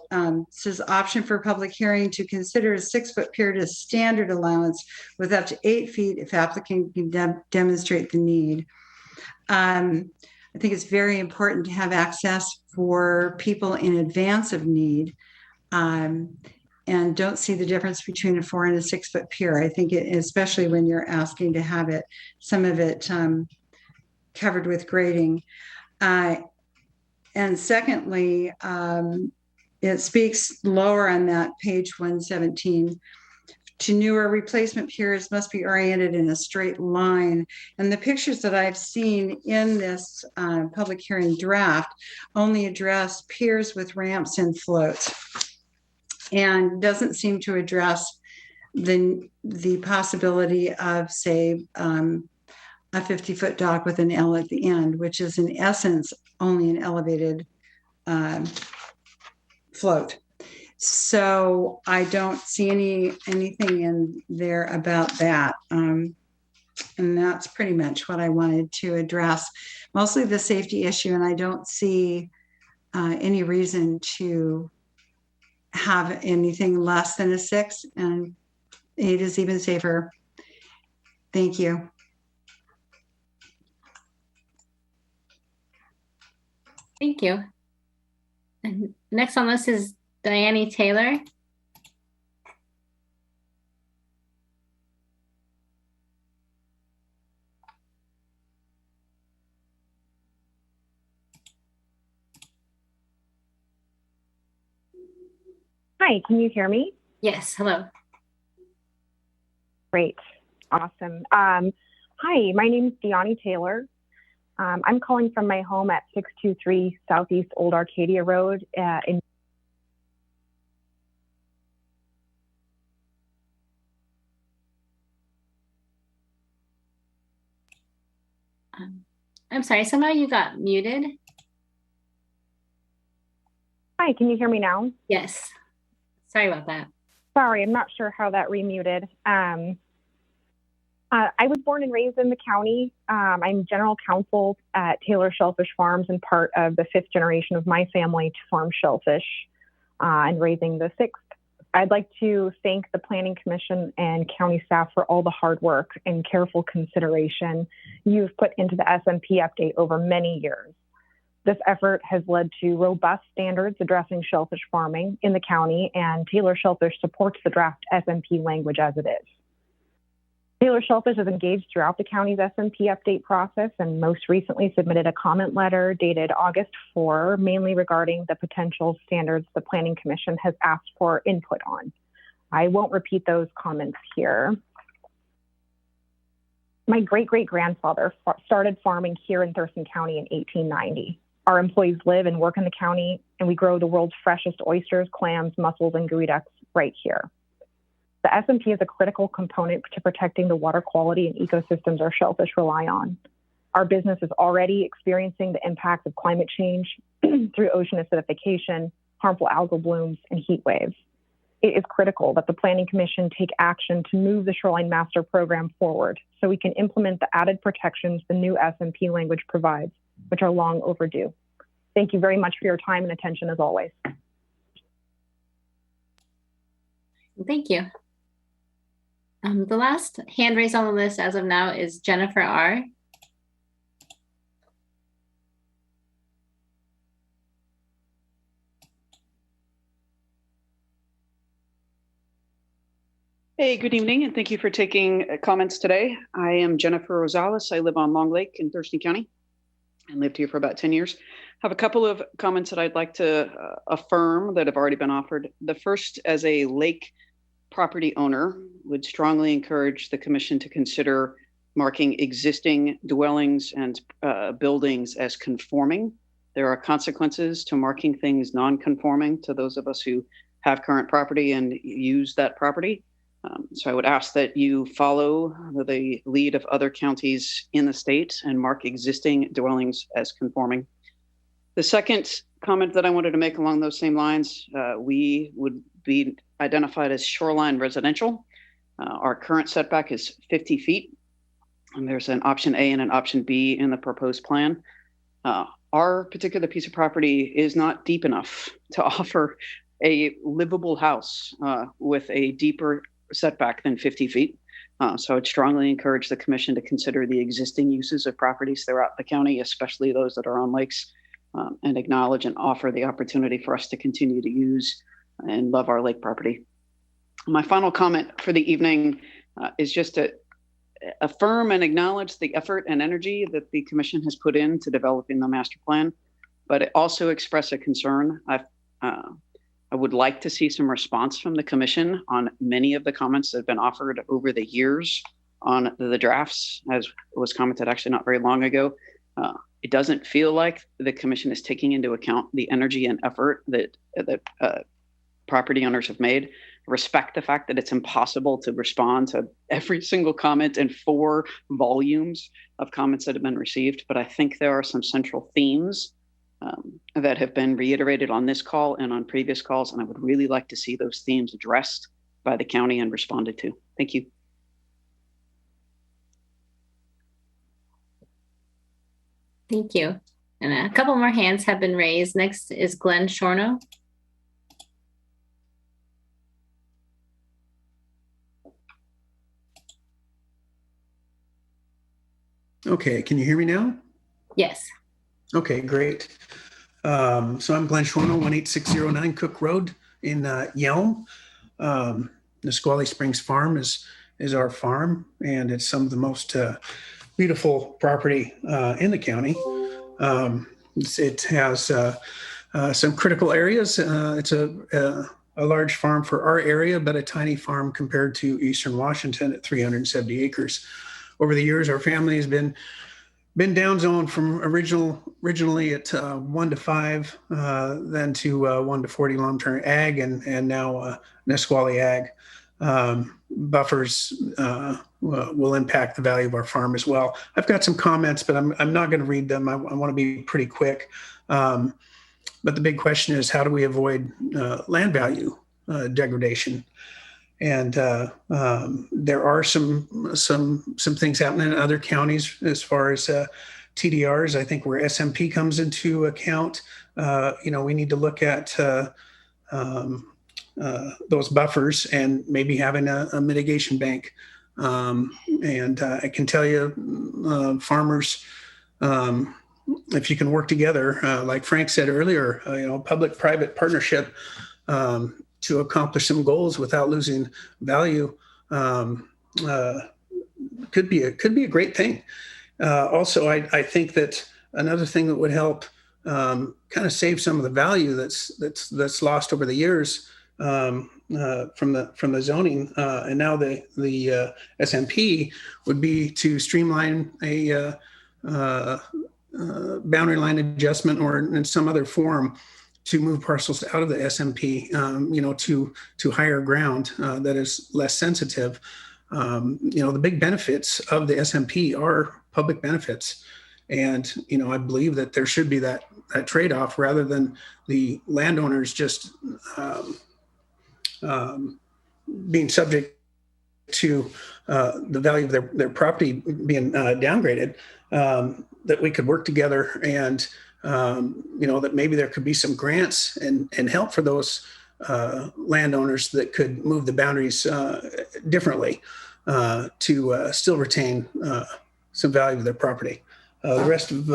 says option for public hearing to consider a 6-foot pier to standard allowance with up to 8 feet if applicant can demonstrate the need. I think it's very important to have access for people in advance of need, and don't see the difference between a 4 and a 6-foot pier. I think especially when you're asking to have some of it covered with grading. And secondly, it speaks lower on that page 117. To newer replacement piers must be oriented in a straight line. And the pictures that I've seen in this public hearing draft only address piers with ramps and floats, and doesn't seem to address the possibility of, say, a 50-foot dock with an L at the end, which is in essence only an elevated float. So I don't see anything in there about that. And that's pretty much what I wanted to address, mostly the safety issue. And I don't see any reason to have anything less than a 6, and 8 is even safer. Thank you. Thank you. And next on the list is Dianna Taylor. Hi, can you hear me? Yes, hello. Great, awesome. Hi, my name is Dianna Taylor. I'm calling from my home at 623 Southeast Old Arcadia Road in I'm sorry, somehow you got muted. Hi, can you hear me now? Yes. Sorry about that. Sorry, I'm not sure how that remuted. I was born and raised in the county. I'm general counsel at Taylor Shellfish Farms and part of the 5th generation of my family to farm shellfish and raising the 6th. I'd like to thank the Planning Commission and county staff for all the hard work and careful consideration you've put into the SMP update over many years. This effort has led to robust standards addressing shellfish farming in the county, and Taylor Shellfish supports the draft SMP language as it is. Taylor Shellfish is engaged throughout the county's SMP update process and most recently submitted a comment letter dated August 4, mainly regarding the potential standards the Planning Commission has asked for input on. I won't repeat those comments here. My great-great-grandfather started farming here in Thurston County in 1890. Our employees live and work in the county, and we grow the world's freshest oysters, clams, mussels, and geoducks right here. The SMP is a critical component to protecting the water quality and ecosystems our shellfish rely on. Our business is already experiencing the impacts of climate change through ocean acidification, harmful algal blooms, and heat waves. It is critical that the Planning Commission take action to move the Shoreline Master Program forward so we can implement the added protections the new SMP language provides, which are long overdue. Thank you very much for your time and attention as always. Thank you. The last hand raised on the list as of now is Jennifer R. Hey, good evening, and thank you for taking comments today. I am Jennifer Rosales. I live on Long Lake in Thurston County and lived here for about 10 years. I have a couple of comments that I'd like to affirm that have already been offered. The first, as a lake property owner, would strongly encourage the commission to consider marking existing dwellings and buildings as conforming. There are consequences to marking things non-conforming to those of us who have current property and use that property. So I would ask that you follow the lead of other counties in the state and mark existing dwellings as conforming. The second comment that I wanted to make along those same lines, we would be identified as Shoreline Residential. Our current setback is 50 feet, and there's an option A and an option B in the proposed plan. Our particular piece of property is not deep enough to offer a livable house with a deeper setback than 50 feet. So I'd strongly encourage the commission to consider the existing uses of properties throughout the county, especially those that are on lakes, and acknowledge and offer the opportunity for us to continue to use and love our lake property. My final comment for the evening is just to affirm and acknowledge the effort and energy that the commission has put into developing the master plan, but also express a concern. I would like to see some response from the commission on many of the comments that have been offered over the years on the drafts, as was commented actually not very long ago. It doesn't feel like the commission is taking into account the energy and effort that property owners have made. Respect the fact that it's impossible to respond to every single comment in 4 volumes of comments that have been received, but I think there are some central themes that have been reiterated on this call and on previous calls, and I would really like to see those themes addressed by the county and responded to. Thank you. Thank you. And a couple more hands have been raised. Next is Glenn Shorno. Okay, can you hear me now? Yes. Okay, great. So I'm Glenn Shorno, 18609 Cook Road in Yelm. Nisqually Springs Farm is our farm, and it's some of the most beautiful property in the county. It has some critical areas. It's a large farm for our area, but a tiny farm compared to Eastern Washington at 370 acres. Over the years, our family has been downzoned from originally at 1 to 5, then to 1 to 40 long-term ag, and now Nisqually ag. Buffers will impact the value of our farm as well. I've got some comments, but I'm not going to read them. I want to be pretty quick. But the big question is, how do we avoid land value degradation? And there are some things happening in other counties as far as TDRs. I think where SMP comes into account, we need to look at those buffers and maybe having a mitigation bank. And I can tell you, farmers, if you can work together, like Frank said earlier, public-private partnership to accomplish some goals without losing value, could be a great thing. Also, I think that another thing that would help kind of save some of the value that's lost over the years from the zoning, and now the SMP would be to streamline boundary line adjustment or in some other form to move parcels out of the SMP, to higher ground that is less sensitive. The big benefits of the SMP are public benefits. And, I believe that there should be that trade-off rather than the landowners just being subject to the value of their property being downgraded, that we could work together and, that maybe there could be some grants and help for those landowners that could move the boundaries differently to still retain some value of their property. The rest of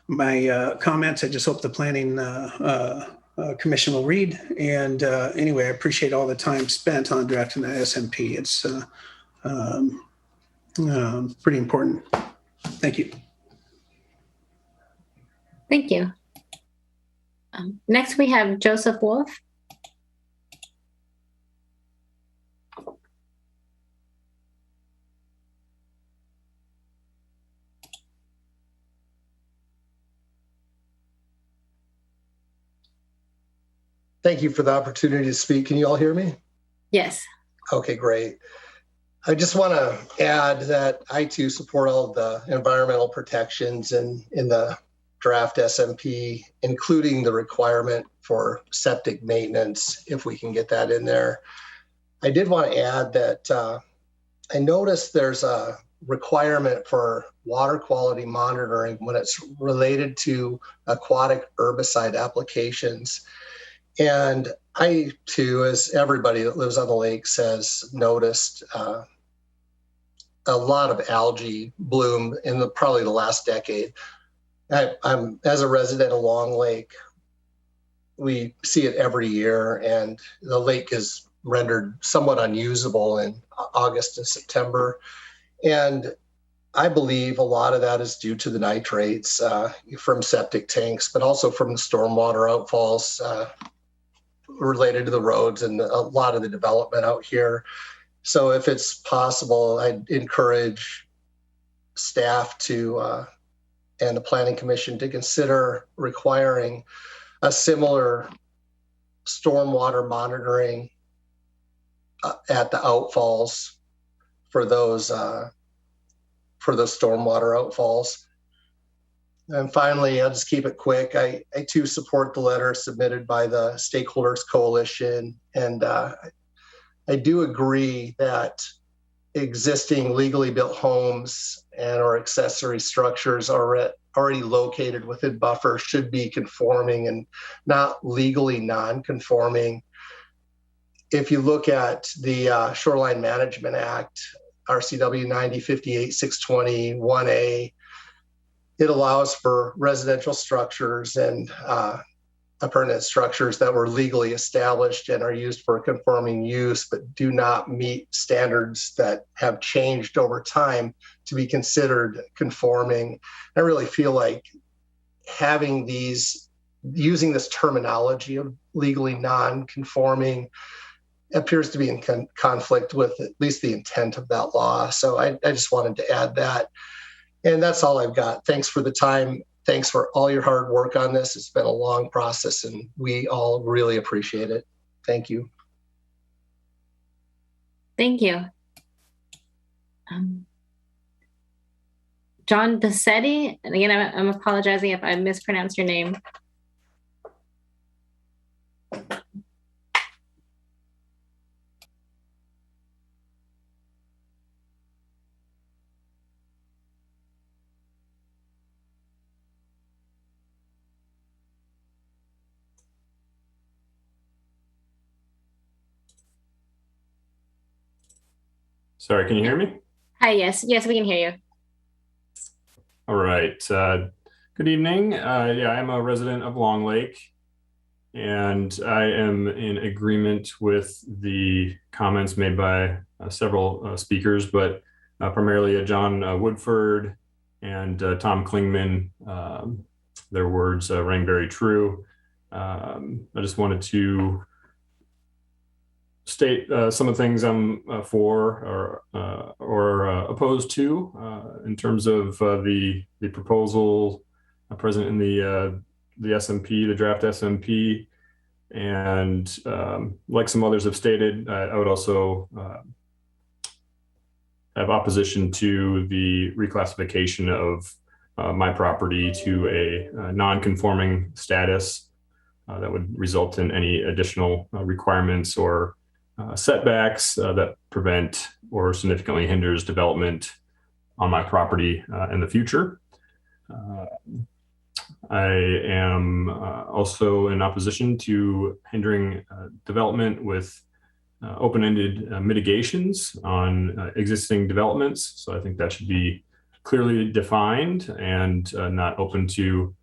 my comments, I just hope the Planning Commission will read. And anyway, I appreciate all the time spent on drafting the SMP. It's pretty important. Thank you. Thank you. Next, we have Joseph Wolf. Thank you for the opportunity to speak. Can you all hear me? Yes. Okay, great. I just want to add that I too support all of the environmental protections in the draft SMP, including the requirement for septic maintenance, if we can get that in there. I did want to add that I noticed there's a requirement for water quality monitoring when it's related to aquatic herbicide applications. And I, too, as everybody that lives on the lakes has noticed, a lot of algae bloom in probably the last decade. I'm as a resident of Long Lake, we see it every year, and the lake is rendered somewhat unusable in August and September. And I believe a lot of that is due to the nitrates from septic tanks, but also from the stormwater outfalls related to the roads and a lot of the development out here. So if it's possible, I'd encourage staff to and the Planning Commission to consider requiring a similar stormwater monitoring at the outfalls for those stormwater outfalls. And finally, I'll just keep it quick. I too support the letter submitted by the Stakeholders Coalition. And I do agree that existing legally built homes and or accessory structures are already located within buffer should be conforming and not legally non-conforming. If you look at the Shoreline Management Act, RCW 9058-620-1A, it allows for residential structures and appurtenant structures that were legally established and are used for conforming use, but do not meet standards that have changed over time to be considered conforming. I really feel like using this terminology of legally non-conforming appears to be in conflict with at least the intent of that law. So I just wanted to add that. And that's all I've got. Thanks for the time. Thanks for all your hard work on this. It's been a long process and we all really appreciate it. Thank you. Thank you. John Bassetti, and again, I'm apologizing if I mispronounced your name. Sorry, can you hear me? Hi, yes, we can hear you. All right. Good evening. Yeah, I'm a resident of Long Lake, and I am in agreement with the comments made by several speakers, but primarily John Woodford and Tom Klingman. Their words rang very true. I just wanted to state some of the things I'm for or opposed to in terms of the proposal present in the SMP, the draft SMP. And like some others have stated, I would also have opposition to the reclassification of my property to a non-conforming status that would result in any additional requirements or setbacks that prevent or significantly hinders development on my property in the future. I am also in opposition to hindering development with open-ended mitigations on existing developments. So I think that should be clearly defined and not open to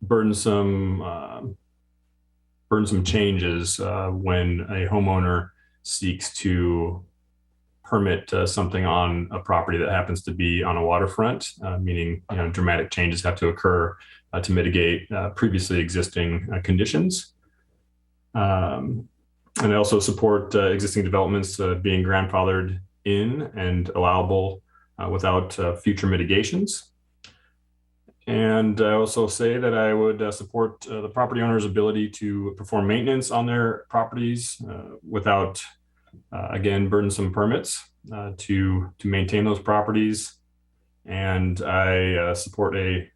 burdensome changes when a homeowner seeks to permit something on a property that happens to be on a waterfront, meaning dramatic changes have to occur to mitigate previously existing conditions. And I also support existing developments being grandfathered in and allowable without future mitigations. And I also say that I would support the property owner's ability to perform maintenance on their properties without, again, burdensome permits to maintain those properties. And I support a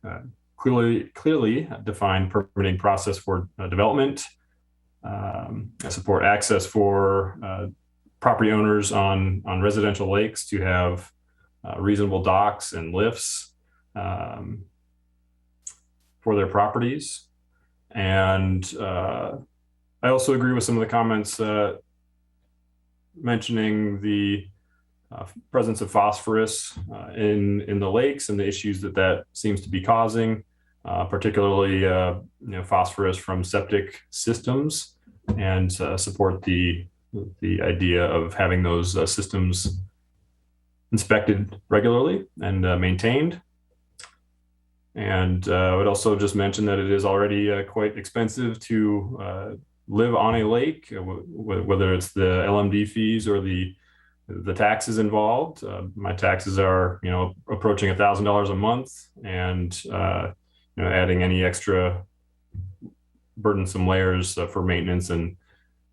clearly defined permitting process for development. I support access for property owners on residential lakes to have reasonable docks and lifts for their properties. And I also agree with some of the comments mentioning the presence of phosphorus in the lakes and the issues that seems to be causing, particularly phosphorus from septic systems, and support the idea of having those systems inspected regularly and maintained. And I would also just mention that it is already quite expensive to live on a lake, whether it's the LMD fees or the taxes involved. My taxes are, approaching $1,000 a month, and adding any extra burdensome layers for maintenance and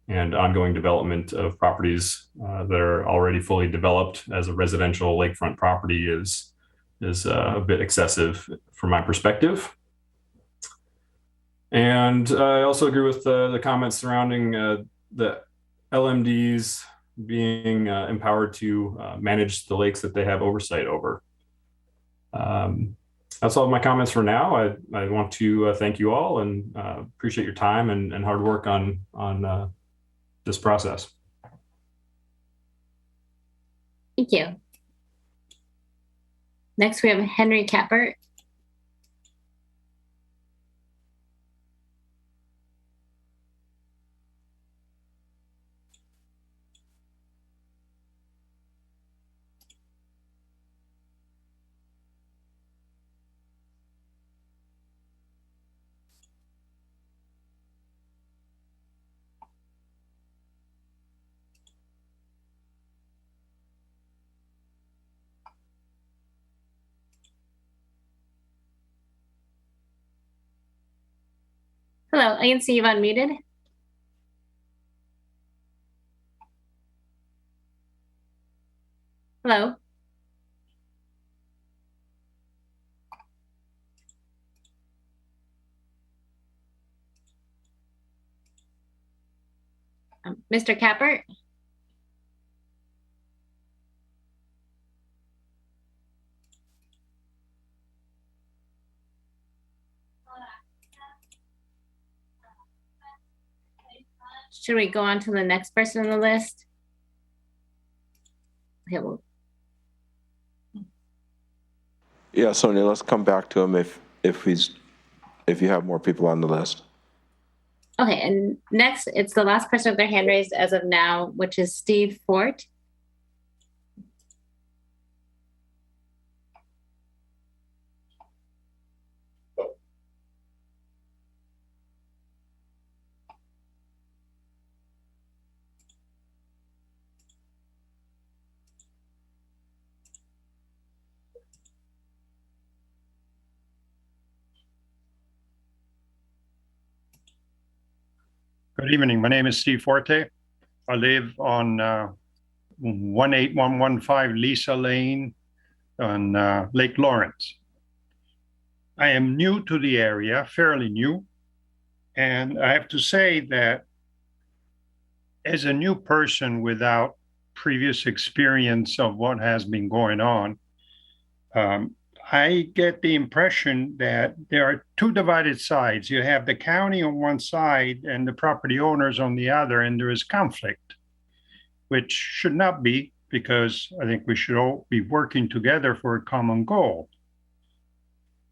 ongoing development of properties that are already fully developed as a residential lakefront property is a bit excessive from my perspective. And I also agree with the comments surrounding the LMDs being empowered to manage the lakes that they have oversight over. That's all of my comments for now. I want to thank you all and appreciate your time and hard work on this process. Thank you. Next, we have Henry Capert. Hello, I can see you've unmuted. Hello. Mr. Capert? Should we go on to the next person on the list? Okay, well. Yeah, Sonia, let's come back to him if you have more people on the list. Okay, and next, it's the last person with their hand raised as of now, which is Steve Fort. Good evening. My name is Steve Forte. I live on 18115 Lisa Lane on Lake Lawrence. I am new to the area, fairly new. And I have to say that as a new person without previous experience of what has been going on, I get the impression that there are two divided sides. You have the county on one side and the property owners on the other, and there is conflict, which should not be, because I think we should all be working together for a common goal.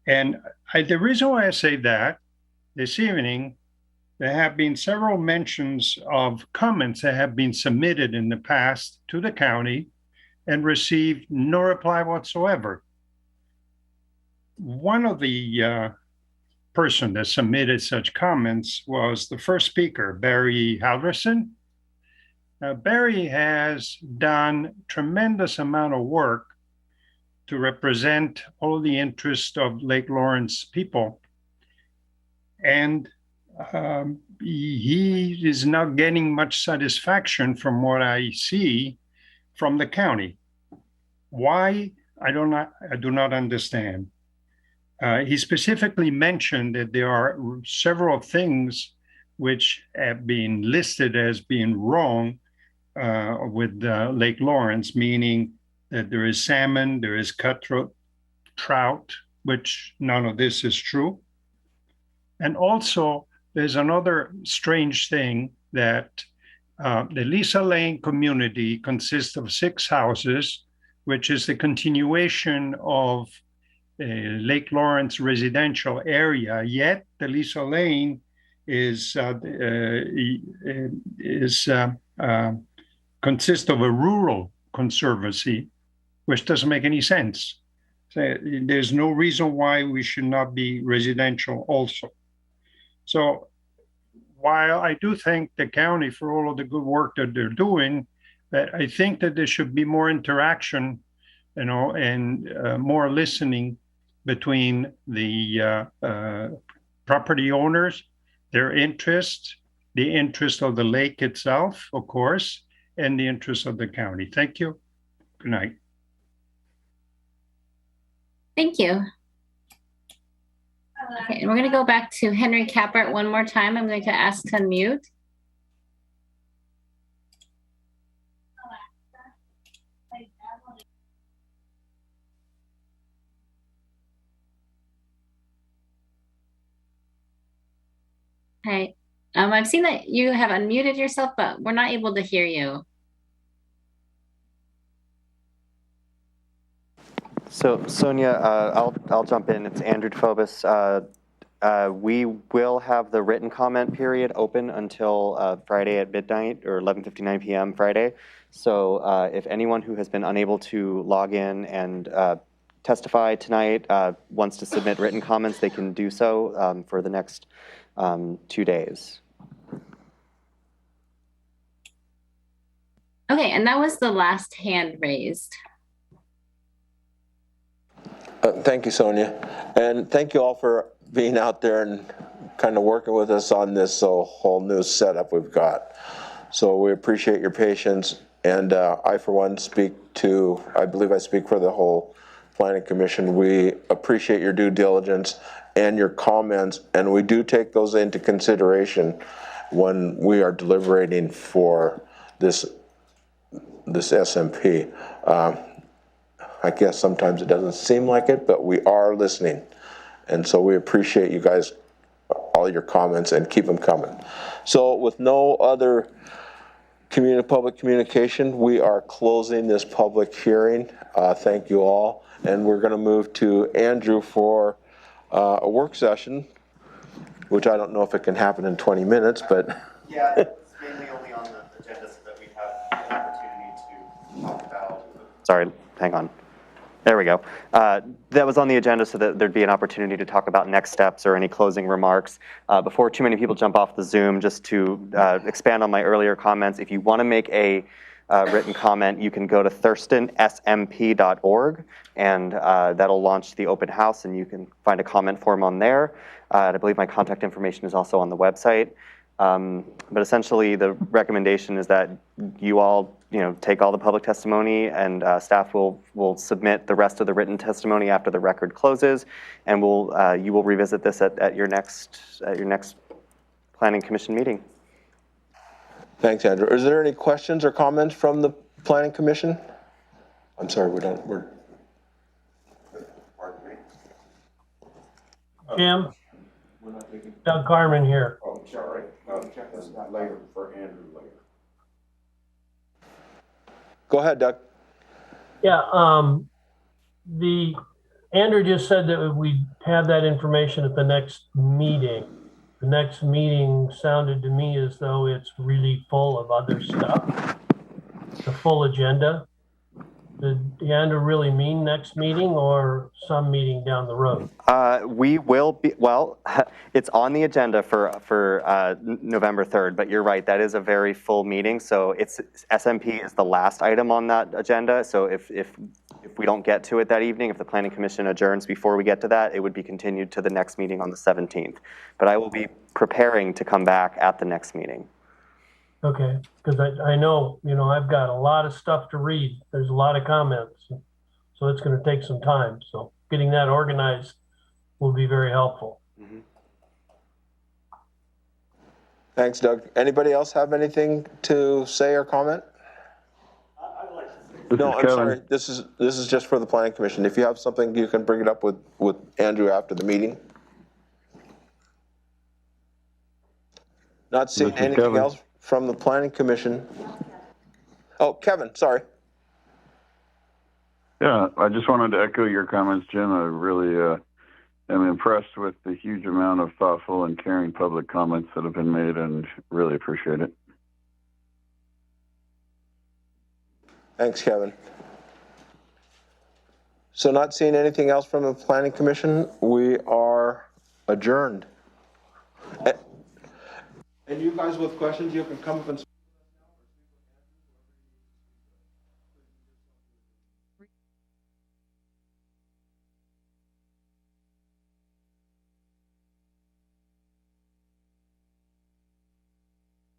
And the reason why I say that, this evening, there have been several mentions of comments that have been submitted in the past to the county and received no reply whatsoever. One of the person that submitted such comments was the first speaker, Barry Halverson. Barry has done tremendous amount of work to represent all the interests of Lake Lawrence people. And he is not getting much satisfaction from what I see from the county. Why? I do not understand. He specifically mentioned that there are several things which have been listed as being wrong with Lake Lawrence, meaning that there is salmon, there is cutthroat trout, which none of this is true. And also, there's another strange thing that the Lisa Lane community consists of 6 houses, which is the continuation of Lake Lawrence residential area, yet the Lisa Lane consists of a rural conservancy, which doesn't make any sense. So there's no reason why we should not be residential also. So while I do thank the county for all of the good work that they're doing, that I think that there should be more interaction, and more listening between the property owners, their interests, the interest of the lake itself, of course, and the interest of the county. Thank you. Good night. Thank you. Okay, and we're going to go back to Henry Capert one more time. I'm going to ask to unmute. Hi. I've seen that you have unmuted yourself, but we're not able to hear you. So Sonia, I'll jump in. It's Andrew Phobos. We will have the written comment period open until Friday at midnight, or 11:59 p.m. Friday. So if anyone who has been unable to log in and testify tonight wants to submit written comments, they can do so for the next 2 days. Okay, and that was the last hand raised. Thank you, Sonia. And thank you all for being out there and kind of working with us on this whole new setup we've got. So we appreciate your patience. And I, for one, I believe I speak for the whole Planning Commission. We appreciate your due diligence and your comments, and we do take those into consideration when we are deliberating for this SMP. I guess sometimes it doesn't seem like it, but we are listening. And so we appreciate you guys, all your comments, and keep them coming. So with no other public communication, we are closing this public hearing. Thank you all. And we're gonna move to Andrew for a work session, which I don't know if it can happen in 20 minutes, but. Yeah, it's mainly only on the agenda so that we have an opportunity to talk about. Sorry, hang on. There we go. That was on the agenda so that there'd be an opportunity to talk about next steps or any closing remarks. Before too many people jump off the Zoom, just to expand on my earlier comments, if you want to make a written comment, you can go to thurstonsmp.org, and that'll launch the open house, and you can find a comment form on there. I believe my contact information is also on the website. But essentially, the recommendation is that you all, take all the public testimony, and staff will submit the rest of the written testimony after the record closes, and you will revisit this at your next Planning Commission meeting. Thanks, Andrew. Is there any questions or comments from the Planning Commission? I'm sorry, we're. Jim? Doug Carmen here. Oh, sorry. No, check this out later for Andrew later. Go ahead, Doug. Yeah, Andrew just said that we have that information at the next meeting. The next meeting sounded to me as though it's really full of other stuff. The full agenda. Did Andrew really mean next meeting or some meeting down the road? We will be, well, it's on the agenda for November 3rd, but you're right, that is a very full meeting. So SMP is the last item on that agenda. So if we don't get to it that evening, if the Planning Commission adjourns before we get to that, it would be continued to the next meeting on the 17th. But I will be preparing to come back at the next meeting. Okay, because I know, I've got a lot of stuff to read. There's a lot of comments. So it's going to take some time. So getting that organized will be very helpful. Mm-hmm. Thanks, Doug. Anybody else have anything to say or comment? No, I'm sorry. This is just for the Planning Commission. If you have something, you can bring it up with Andrew after the meeting. Not seeing anything else from the Planning Commission. Oh, Kevin, sorry. Yeah, I just wanted to echo your comments, Jim. I really am impressed with the huge amount of thoughtful and caring public comments that have been made, and really appreciate it. Thanks, Kevin. So not seeing anything else from the Planning Commission, we are adjourned. And you guys with questions, you can come up and